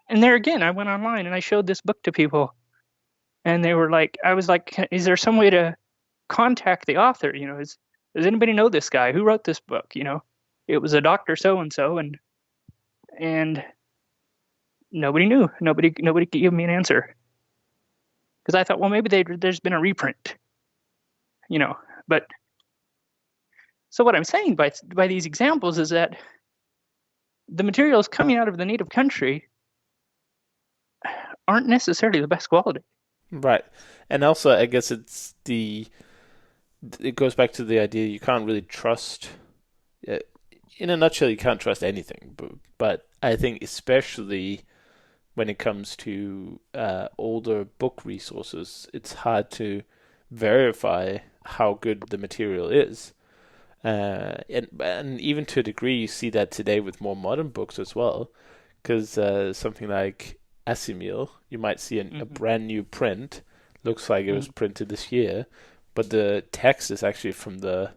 and there again, I went online and I showed this book to people, and they were like, I was like, is there some way to contact the author? Does anybody know this guy? Who wrote this book? It was a Dr. So-and-so, and nobody knew. Nobody could give me an answer. Because I thought, well, maybe there's been a reprint. But so what I'm saying by these examples is that the materials coming out of the native country aren't necessarily the best quality. right. And also, I guess it goes back to the idea you can't really trust. In a nutshell, you can't trust anything. But I think especially when it comes to older book resources, it's hard to verify how good the material is. And even to a degree, you see that today with more modern books as well. Because something like Asimil, you might see a brand new print, looks like it was printed this year, but the text is actually from the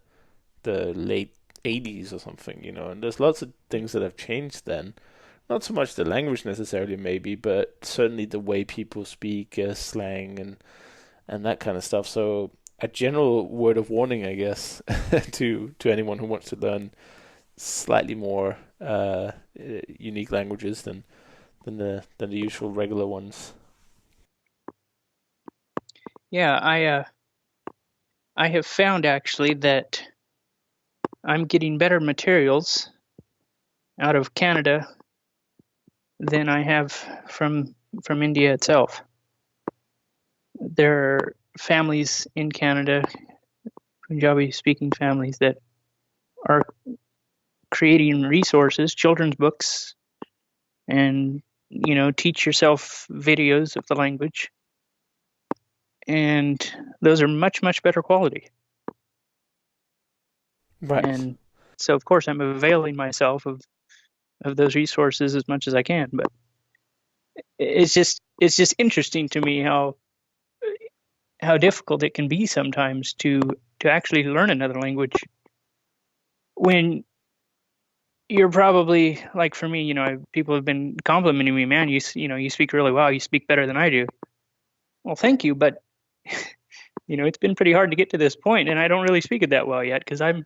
late 80s or something, and there's lots of things that have changed then. Not so much the language necessarily, maybe, but certainly the way people speak, slang, and that kind of stuff. So a general word of warning, I guess, to anyone who wants to learn slightly more unique languages than the usual regular ones. Yeah, I have found actually that I'm getting better materials out of Canada than I have from India itself. There are families in Canada Punjabi speaking families that are creating resources, children's books, and teach yourself videos of the language, and those are much much better quality. Right. And so of course I'm availing myself of those resources as much as I can. But it's just interesting to me how difficult it can be sometimes to actually learn another language when you're probably like, for me, people have been complimenting me, man, you speak really well, you speak better than I do. Well, thank you, but it's been pretty hard to get to this point, and I don't really speak it that well yet because I'm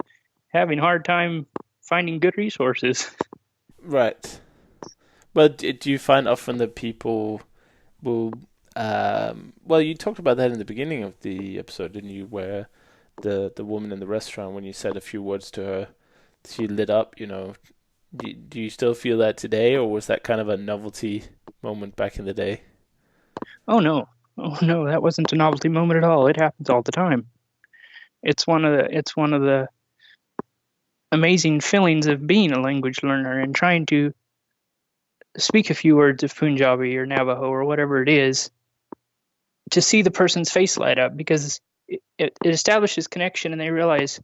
having a hard time finding good resources. Right. But do you find often that people will, well, you talked about that in the beginning of the episode, didn't you? Where the woman in the restaurant, when you said a few words to her, she lit up. Do you still feel that today, or was that kind of a novelty moment back in the day? Oh no, oh no, that wasn't a novelty moment at all. It happens all the time. It's one of the amazing feelings of being a language learner and trying to speak a few words of Punjabi or Navajo or whatever it is, to see the person's face light up, because it establishes connection, and they realize,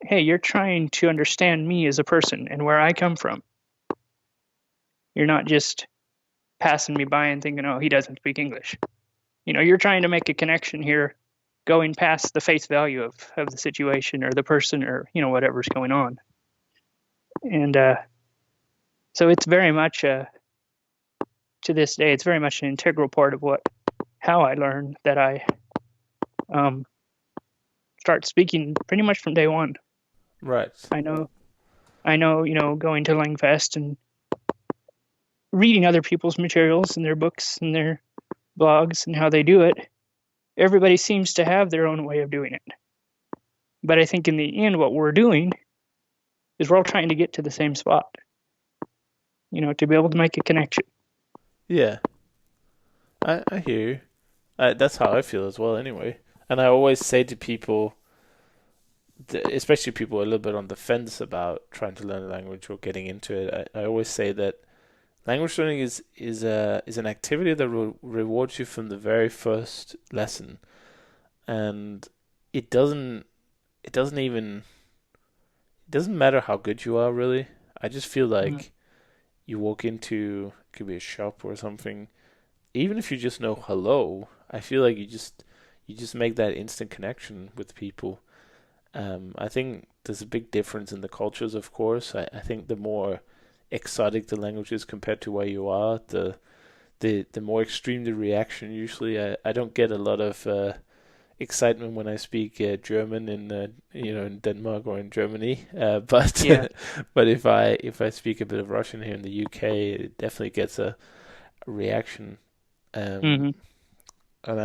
hey, you're trying to understand me as a person and where I come from. You're not just passing me by and thinking, oh, he doesn't speak English. You're trying to make a connection here, going past the face value of the situation or the person, or whatever's going on. And so it's very much to this day, it's very much an integral part of how I learn, that I um, start speaking pretty much from day one. Right. I know, going to Langfest and reading other people's materials and their books and their blogs and how they do it. Everybody seems to have their own way of doing it. But I think in the end, what we're doing is we're all trying to get to the same spot, to be able to make a connection. Yeah, I hear you. That's how I feel as well, anyway. And I always say to people, especially people a little bit on the fence about trying to learn a language or getting into it, I always say that language learning is an activity that rewards you from the very first lesson, and it doesn't it doesn't even it doesn't matter how good you are, really. I just feel Mm-hmm. like you walk into, it could be a shop or something, even if you just know hello, I feel like you just make that instant connection with people. I think there's a big difference in the cultures, of course. I think the more exotic the language is compared to where you are, the more extreme the reaction. Usually, I don't get a lot of excitement when I speak German in Denmark or in Germany. But Yeah. but if I speak a bit of Russian here in the UK, it definitely gets a reaction. Um, Mm-hmm. and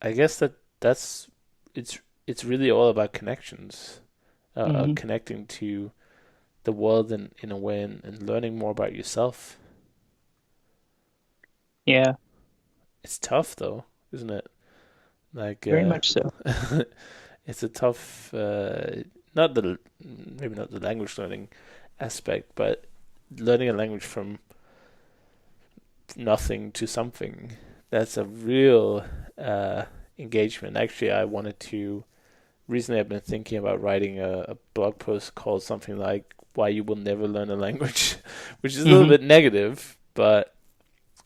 I guess that's it's it's really all about connections, Mm-hmm. connecting to the world in a way, and learning more about yourself. Yeah. It's tough though, isn't it? Like Very much so. it's a tough, not the maybe not the language learning aspect, but learning a language from nothing to something. That's a real uh, engagement. Actually, I wanted to. Recently, I've been thinking about writing a blog post called something like "Why You Will Never Learn a Language," which is a little Mm-hmm. bit negative, but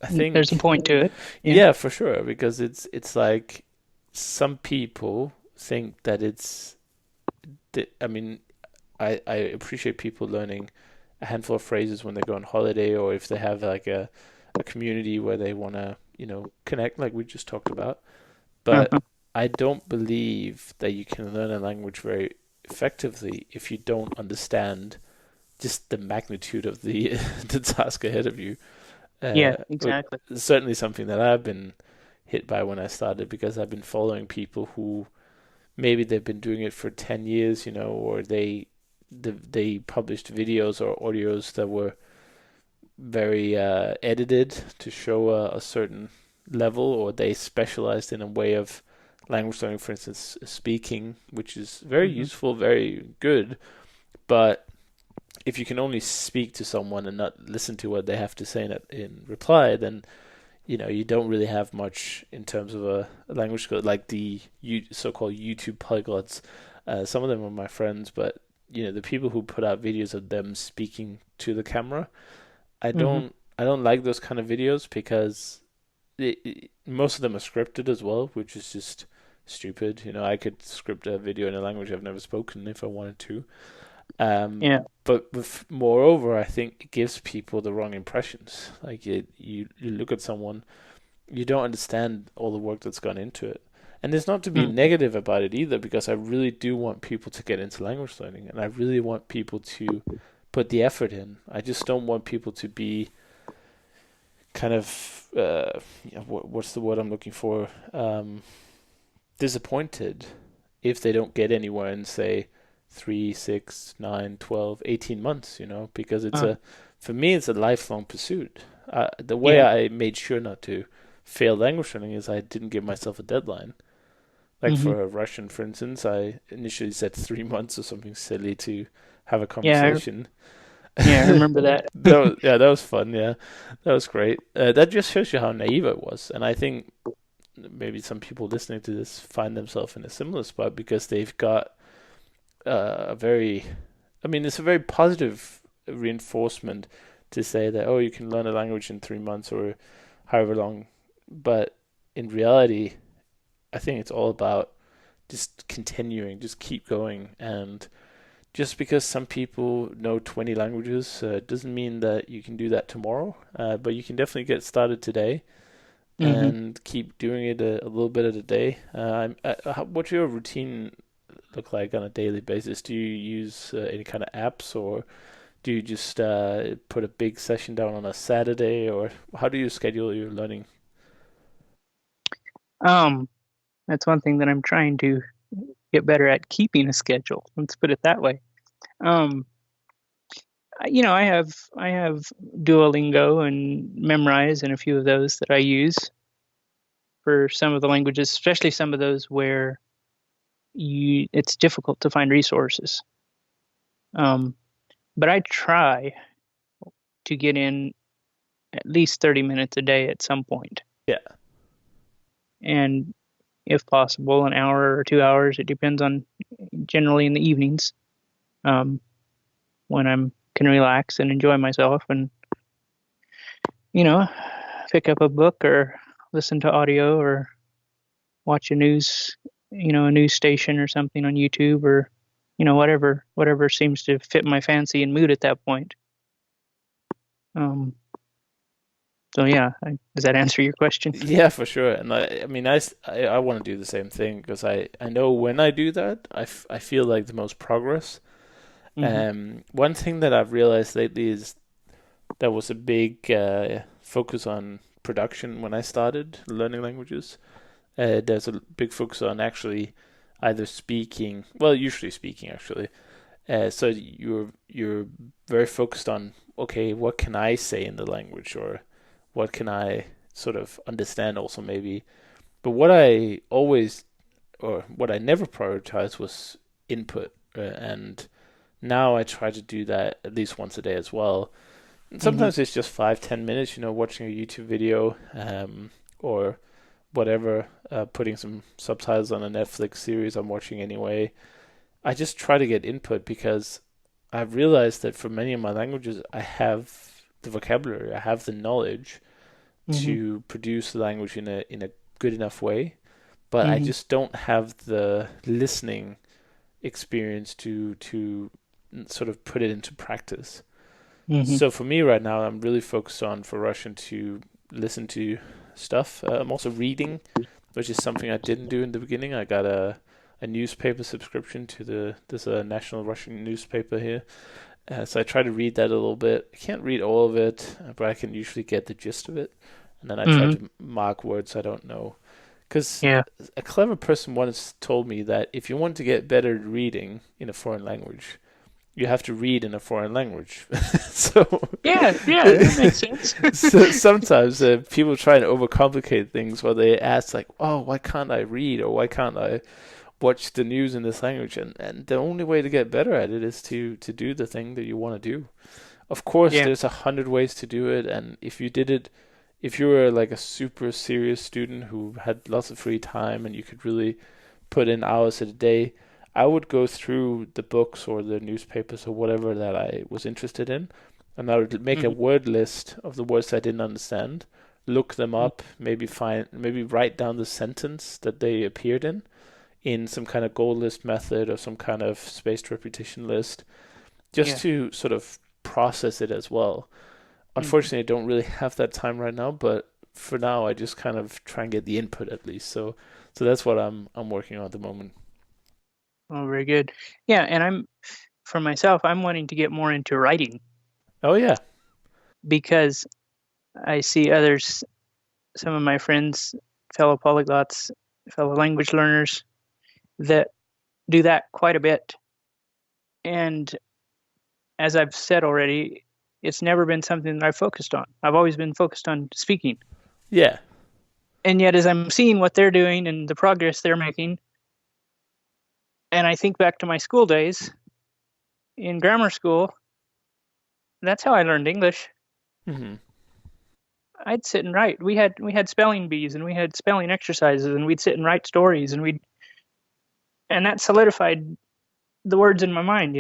I There's a think, point to it. Yeah. yeah, for sure, because it's like some people think that I mean, I appreciate people learning a handful of phrases when they go on holiday, or if they have like a community where they want to, connect, like we just talked about. But Uh-huh. I don't believe that you can learn a language very effectively if you don't understand just the magnitude of the the task ahead of you. Yeah. But Exactly. certainly something that I've been hit by when I started, because I've been following people who maybe they've been doing it for 10 years, or they published videos or audios that were very edited to show a certain level, or they specialized in a way of language learning, for instance, speaking, which is very useful, very good. But if you can only speak to someone and not listen to what they have to say in reply, then you don't really have much in terms of a language skill. Like the so-called YouTube polyglots, some of them are my friends, but the people who put out videos of them speaking to the camera, I Mm-hmm. don't like those kind of videos because most of them are scripted as well, which is just stupid. I could script a video in a language I've never spoken if I wanted to. Yeah. But moreover, I think it gives people the wrong impressions. Like you look at someone, you don't understand all the work that's gone into it. And it's not to be Mm. negative about it either, because I really do want people to get into language learning, and I really want people to put the effort in. I just don't want people to be kind of what's the word I'm looking for? Disappointed if they don't get anywhere in, say, 3, 6, 9, 12, 18 months, because Uh, for me, it's a lifelong pursuit. The way yeah. I made sure not to fail language learning is I didn't give myself a deadline. Like Mm-hmm. for Russian, for instance, I initially said 3 months or something silly to have a Yeah. conversation. Yeah. I remember that. That was fun. Yeah, that was great. That just shows you how naive I was, and I think maybe some people listening to this find themselves in a similar spot because they've got a very, I mean, it's a very positive reinforcement to say that, oh, you can learn a language in 3 months or however long, but in reality, I think it's all about just continuing, just keep going, and just because some people know 20 languages doesn't mean that you can do that tomorrow, but you can definitely get started today Mm-hmm. and keep doing it a little bit at a day. What's your routine look like on a daily basis? Do you use any kind of apps, or do you just put a big session down on a Saturday, or how do you schedule your learning? Um, that's one thing that I'm trying to get better at, keeping a schedule. Let's put it that way. Um, I have Duolingo and Memrise and a few of those that I use for some of the languages, especially some of those where you it's difficult to find resources. Um, but I try to get in at least 30 minutes a day at some point, Yeah, and if possible, an hour or 2 hours. It depends on, generally in the evenings, um, when I'm can relax and enjoy myself, and you know, pick up a book or listen to audio or watch a news station or something on YouTube, or whatever seems to fit my fancy and mood at that point. Um, so yeah, does that answer your question? yeah, for sure. And I mean, I want to do the same thing because I know when I do that, I feel like the most progress. Hmm. One thing that I've realized lately is there was a big focus on production when I started learning languages. There's a big focus on actually either speaking, well, usually speaking actually. So you're very focused on, okay, what can I say in the language, or what can I sort of understand also maybe. But what I never prioritized was input, and now I try to do that at least once a day as well. And Hmm. sometimes it's just 5-10 minutes, watching a YouTube video, or whatever, putting some subtitles on a Netflix series I'm watching anyway. I just try to get input because I've realized that for many of my languages, I have the vocabulary, I have the knowledge Hmm. to produce the language in a good enough way, but I Hmm. just don't have the listening experience to sort of put it into practice. Hmm. So for me right now, I'm really focused on for Russian to listen to stuff. I'm also reading, which is something I didn't do in the beginning. I got a newspaper subscription to there's a national Russian newspaper here. So I try to read that a little bit. I can't read all of it, but I can usually get the gist of it. And then I try Hmm. to mark words I don't know. Because Yeah. a clever person once told me that if you want to get better at reading in a foreign language, you have to read in a foreign language. So, Yeah, yeah, that makes sense. so sometimes people try and overcomplicate things where they ask like, "Oh, why can't I read or why can't I watch the news in this language?" And the only way to get better at it is to do the thing that you want to do. Of course, Yeah. there's 100 ways to do it, and if you were like a super serious student who had lots of free time and you could really put in hours a day, I would go through the books or the newspapers or whatever that I was interested in, and I would make a Hmm. word list of the words I didn't understand, look them up, maybe write down the sentence that they appeared in some kind of goal list method or some kind of spaced repetition list, just Yeah. to sort of process it as well. Hmm. Unfortunately, I don't really have that time right now, but for now, I just kind of try and get the input at least. So that's what I'm working on at the moment. Oh, very good. Yeah, and for myself, I'm wanting to get more into writing Oh yeah. because I see others, some of my friends, fellow polyglots, fellow language learners that do that quite a bit. And as I've said already, it's never been something that I've focused on. I've always been focused on speaking. Yeah. And yet, as I'm seeing what they're doing and the progress they're making, and I think back to my school days in grammar school, that's how I learned English. Hmm. I'd sit and write. We had spelling bees and we had spelling exercises and we'd sit and write stories and that solidified the words in my mind.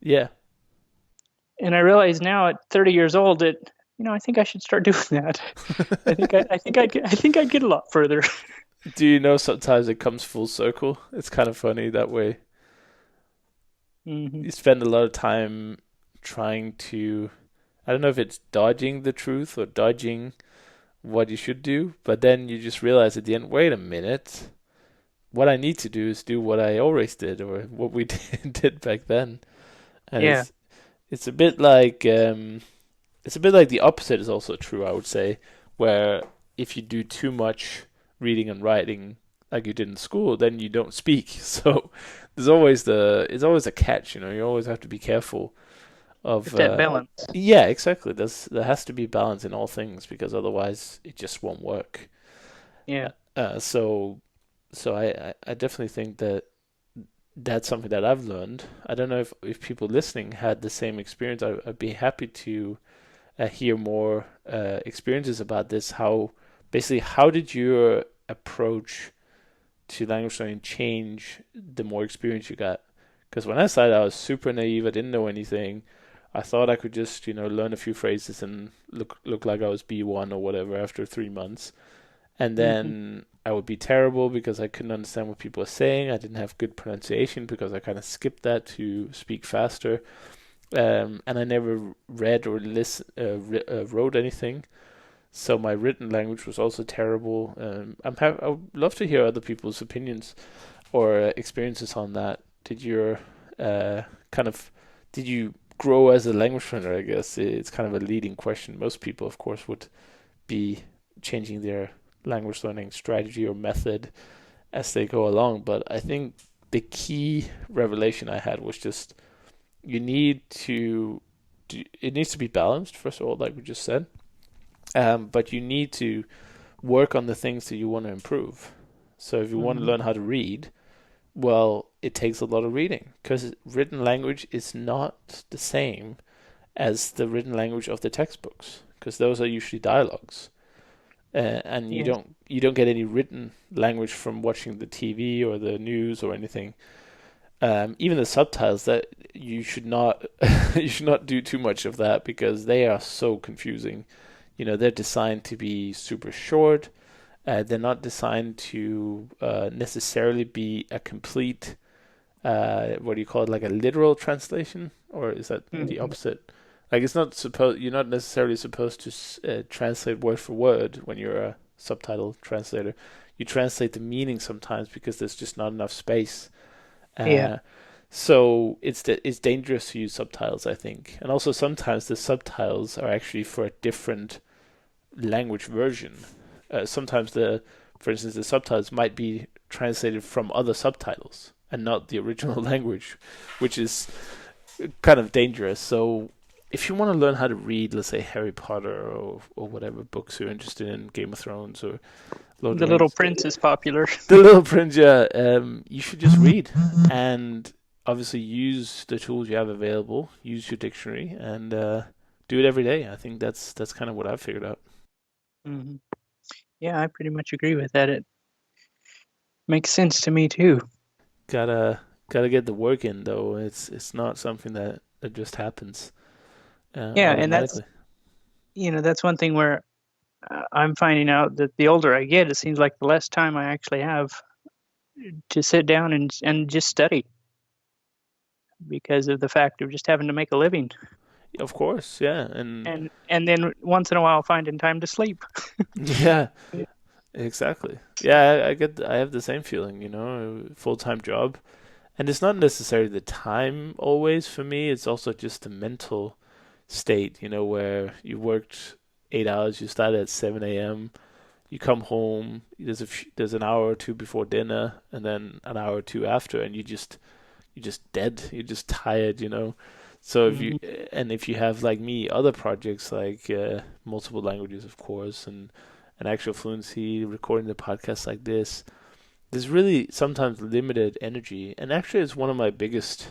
Yeah. And I realize now at 30 years old that I think I should start doing that. I think I'd get a lot further. Do you know sometimes it comes full circle? It's kind of funny that way. Hmm. You spend a lot of time trying to, I don't know if it's dodging the truth or dodging what you should do, but then you just realize at the end, wait a minute, what I need to do is do what I always did or what we did back then. And Yeah, it's a bit like it's a bit like the opposite is also true, I would say, where if you do too much reading and writing like you did in school, then you don't speak. So it's always a catch, you always have to be careful of get that balance. yeah, exactly. There has to be balance in all things because otherwise it just won't work. Yeah. So I definitely think that that's something that I've learned. I don't know if people listening had the same experience. I'd be happy to hear more experiences about this. How did your approach to language learning change the more experience you got? Because when I started, I was super naive. I didn't know anything. I thought I could just learn a few phrases and look like I was B1 or whatever after 3 months, and Hmm. then I would be terrible because I couldn't understand what people were saying. I didn't have good pronunciation because I kind of skipped that to speak faster. And I never read or wrote anything. So my written language was also terrible. I would love to hear other people's opinions or experiences on that. Did your uh, kind of did you grow as a language learner? I guess it's kind of a leading question. Most people, of course, would be changing their language learning strategy or method as they go along. But I think the key revelation I had was just you need to it needs to be balanced first of all, like we just said. But you need to work on the things that you want to improve. So if you want to Hmm. learn how to read, well, it takes a lot of reading because written language is not the same as the written language of the textbooks because those are usually dialogues. And you Yeah. don't get any written language from watching the TV or the news or anything. Even the subtitles that you should not you should not do too much of that because they are so confusing. They're designed to be super short. They're not designed to necessarily be a complete what do you call it, like a literal translation, or is that the Hmm. opposite? Like it's not supposed you're not necessarily supposed to translate word for word when you're a subtitle translator. You translate the meaning sometimes because there's just not enough space. Yeah. Uh, so it's dangerous to use subtitles, I think, and also sometimes the subtitles are actually for a different language version. Sometimes for instance, the subtitles might be translated from other subtitles and not the original language, which is kind of dangerous. So if you want to learn how to read, let's say Harry Potter or whatever books you're interested in, Game of Thrones or Lord of The the Little Rings, Prince is popular. The Little Prince, yeah, you should just read and obviously use the tools you have available. Use your dictionary and do it every day. I think that's kind of what I've figured out. Hmm. Yeah, I pretty much agree with that. It makes sense to me too. Gotta get the work in though. It's not something that just happens Yeah, and that's automatically. that's one thing where I'm finding out that the older I get, it seems like the less time I actually have to sit down and just study because of the fact of just having to make a living, Of course, yeah, and and then once in a while finding time to sleep. yeah, exactly. Yeah, I have the same feeling, full-time job. And it's not necessarily the time always for me, it's also just the mental state, where you worked 8 hours, you start at 7 a.m., you come home, there's an hour or two before dinner, and then an hour or two after, and you're just dead, you're just tired. So Hmm. if you have like me other projects like multiple languages, of course, and actual fluency, recording the podcast like this, there's really sometimes limited energy, and actually it's one of my biggest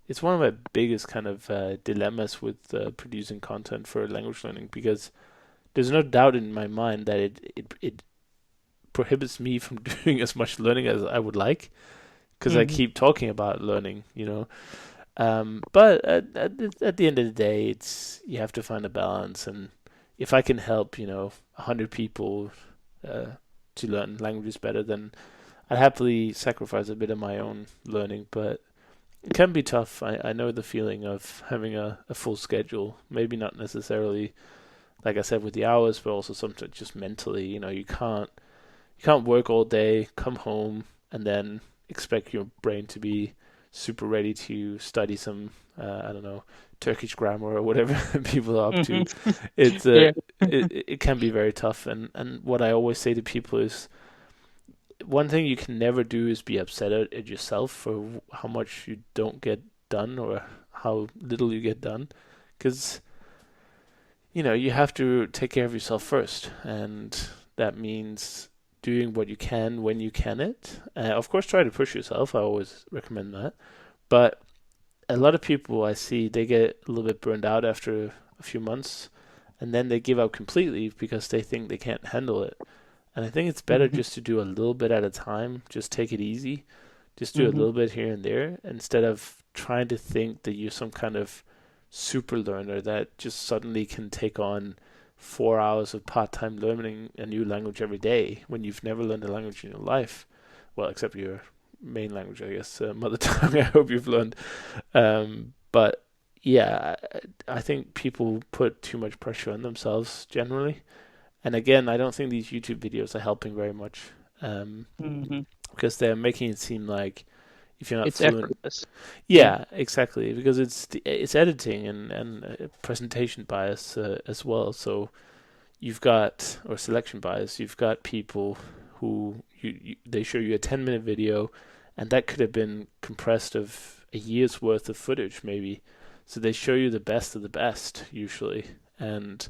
kind of dilemmas with producing content for language learning, because there's no doubt in my mind that it prohibits me from doing as much learning as I would like, because I Hmm. keep talking about learning. But at the end of the day, it's you have to find a balance, and if I can help 100 people uh, to learn languages better, then I'd happily sacrifice a bit of my own learning. But it can be tough. I know the feeling of having a full schedule. Maybe not necessarily, like I said, with the hours, but also sometimes just mentally. You can't work all day, come home, and then expect your brain to be super ready to study some, I don't know, Turkish grammar or whatever people are up to. Hmm. It's Yeah. it can be very tough. And what I always say to people is, one thing you can never do is be upset at yourself for how much you don't get done or how little you get done, because you have to take care of yourself first, and that means doing what you can when you can it. Of course, try to push yourself. I always recommend that. But a lot of people I see, they get a little bit burned out after a few months, and then they give up completely because they think they can't handle it. And I think it's better Hmm. just to do a little bit at a time. Just take it easy. Just do a Hmm. little bit here and there instead of trying to think that you're some kind of super learner that just suddenly can take on 4 hours of part-time learning a new language every day when you've never learned a language in your life. Well, except your main language, I guess, mother tongue. I hope you've learned. But yeah, I think people put too much pressure on themselves generally. And again, I don't think these YouTube videos are helping very much, um, Hmm. because they're making it seem like if you're not It's fluent. effortless. Yeah. Yeah, exactly. Because it's editing and presentation bias as well. So you've got, or selection bias. You've got people who they show you a 10-minute video, and that could have been compressed of a year's worth of footage maybe. So they show you the best of the best usually, and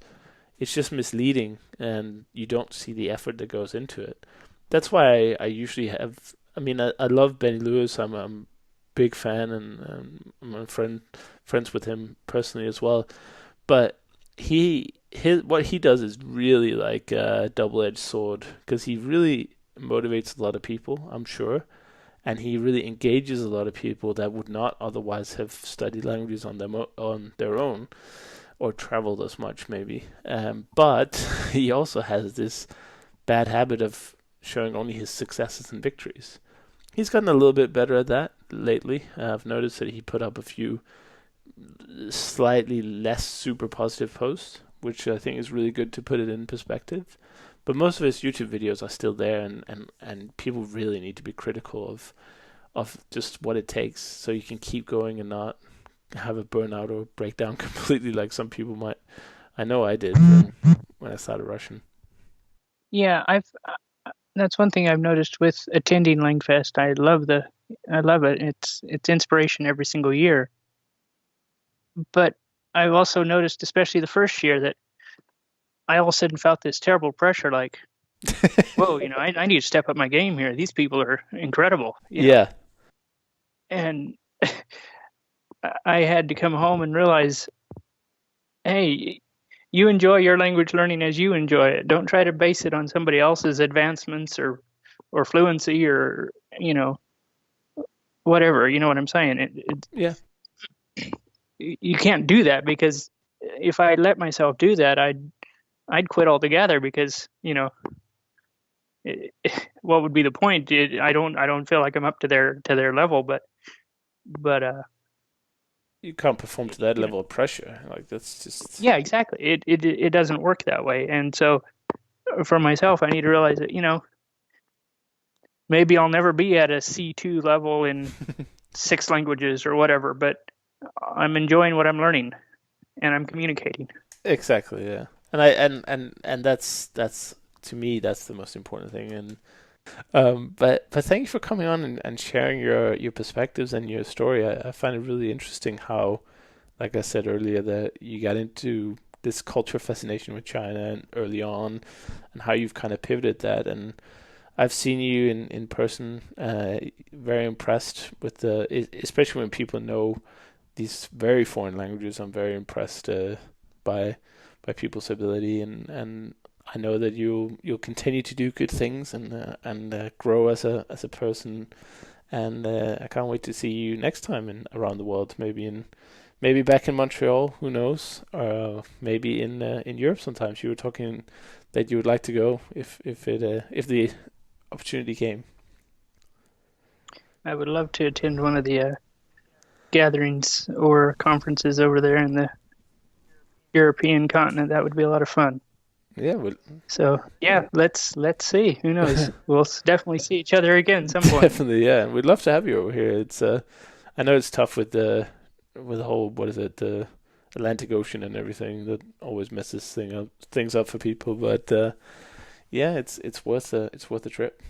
it's just misleading, and you don't see the effort that goes into it. That's why I usually have. I mean, I love Benny Lewis. I'm a big fan, and I'm a friends with him personally as well. But his what he does is really like a double-edged sword, because he really motivates a lot of people, I'm sure, and he really engages a lot of people that would not otherwise have studied languages on their own or traveled as much maybe. But he also has this bad habit of showing only his successes and victories. He's gotten a little bit better at that lately. I've noticed that he put up a few slightly less super positive posts, which I think is really good to put it in perspective. But most of his YouTube videos are still there, and people really need to be critical of just what it takes so you can keep going and not have a burnout or breakdown completely like some people might. I know I did when I started Russian. Yeah, I've that's one thing I've noticed with attending Langfest. I love it. It's inspiration every single year. but I've also noticed, especially the first year, that I all of a sudden felt this terrible pressure, like, whoa, I need to step up my game here. These people are incredible. Yeah, And I had to come home and realize, hey, you enjoy your language learning as you enjoy it. Don't try to base it on somebody else's advancements or fluency or whatever. You know what I'm saying? yeah. You can't do that, because if I let myself do that, I'd quit altogether, because it, what would be the point? I don't feel like I'm up to their level, but You can't perform to that you know level of pressure. Like that's just yeah, exactly. It doesn't work that way. And so for myself, I need to realize that maybe I'll never be at a C2 level in six languages or whatever, but I'm enjoying what I'm learning and I'm communicating. exactly, yeah. And that's to me that's the most important thing. And but thank you for coming on and sharing your perspectives and your story. I find it really interesting how, like I said earlier, that you got into this cultural fascination with China and early on, and how you've kind of pivoted that. And I've seen you in person. Very impressed with especially when people know these very foreign languages. I'm very impressed by by people's ability, and I know that you'll continue to do good things and grow as a person. And I can't wait to see you next time in around the world. Maybe back in Montreal. Who knows? Or maybe in Europe sometimes. You were talking that you would like to go if the opportunity came. I would love to attend one of the gatherings or conferences over there in the European continent. That would be a lot of fun. Yeah, well, So yeah, let's see. Who knows? We'll definitely see each other again at some point. definitely, yeah. We'd love to have you over here. It's I know it's tough with the whole what is it the Atlantic Ocean and everything that always messes things up for people, but yeah, it's worth a trip.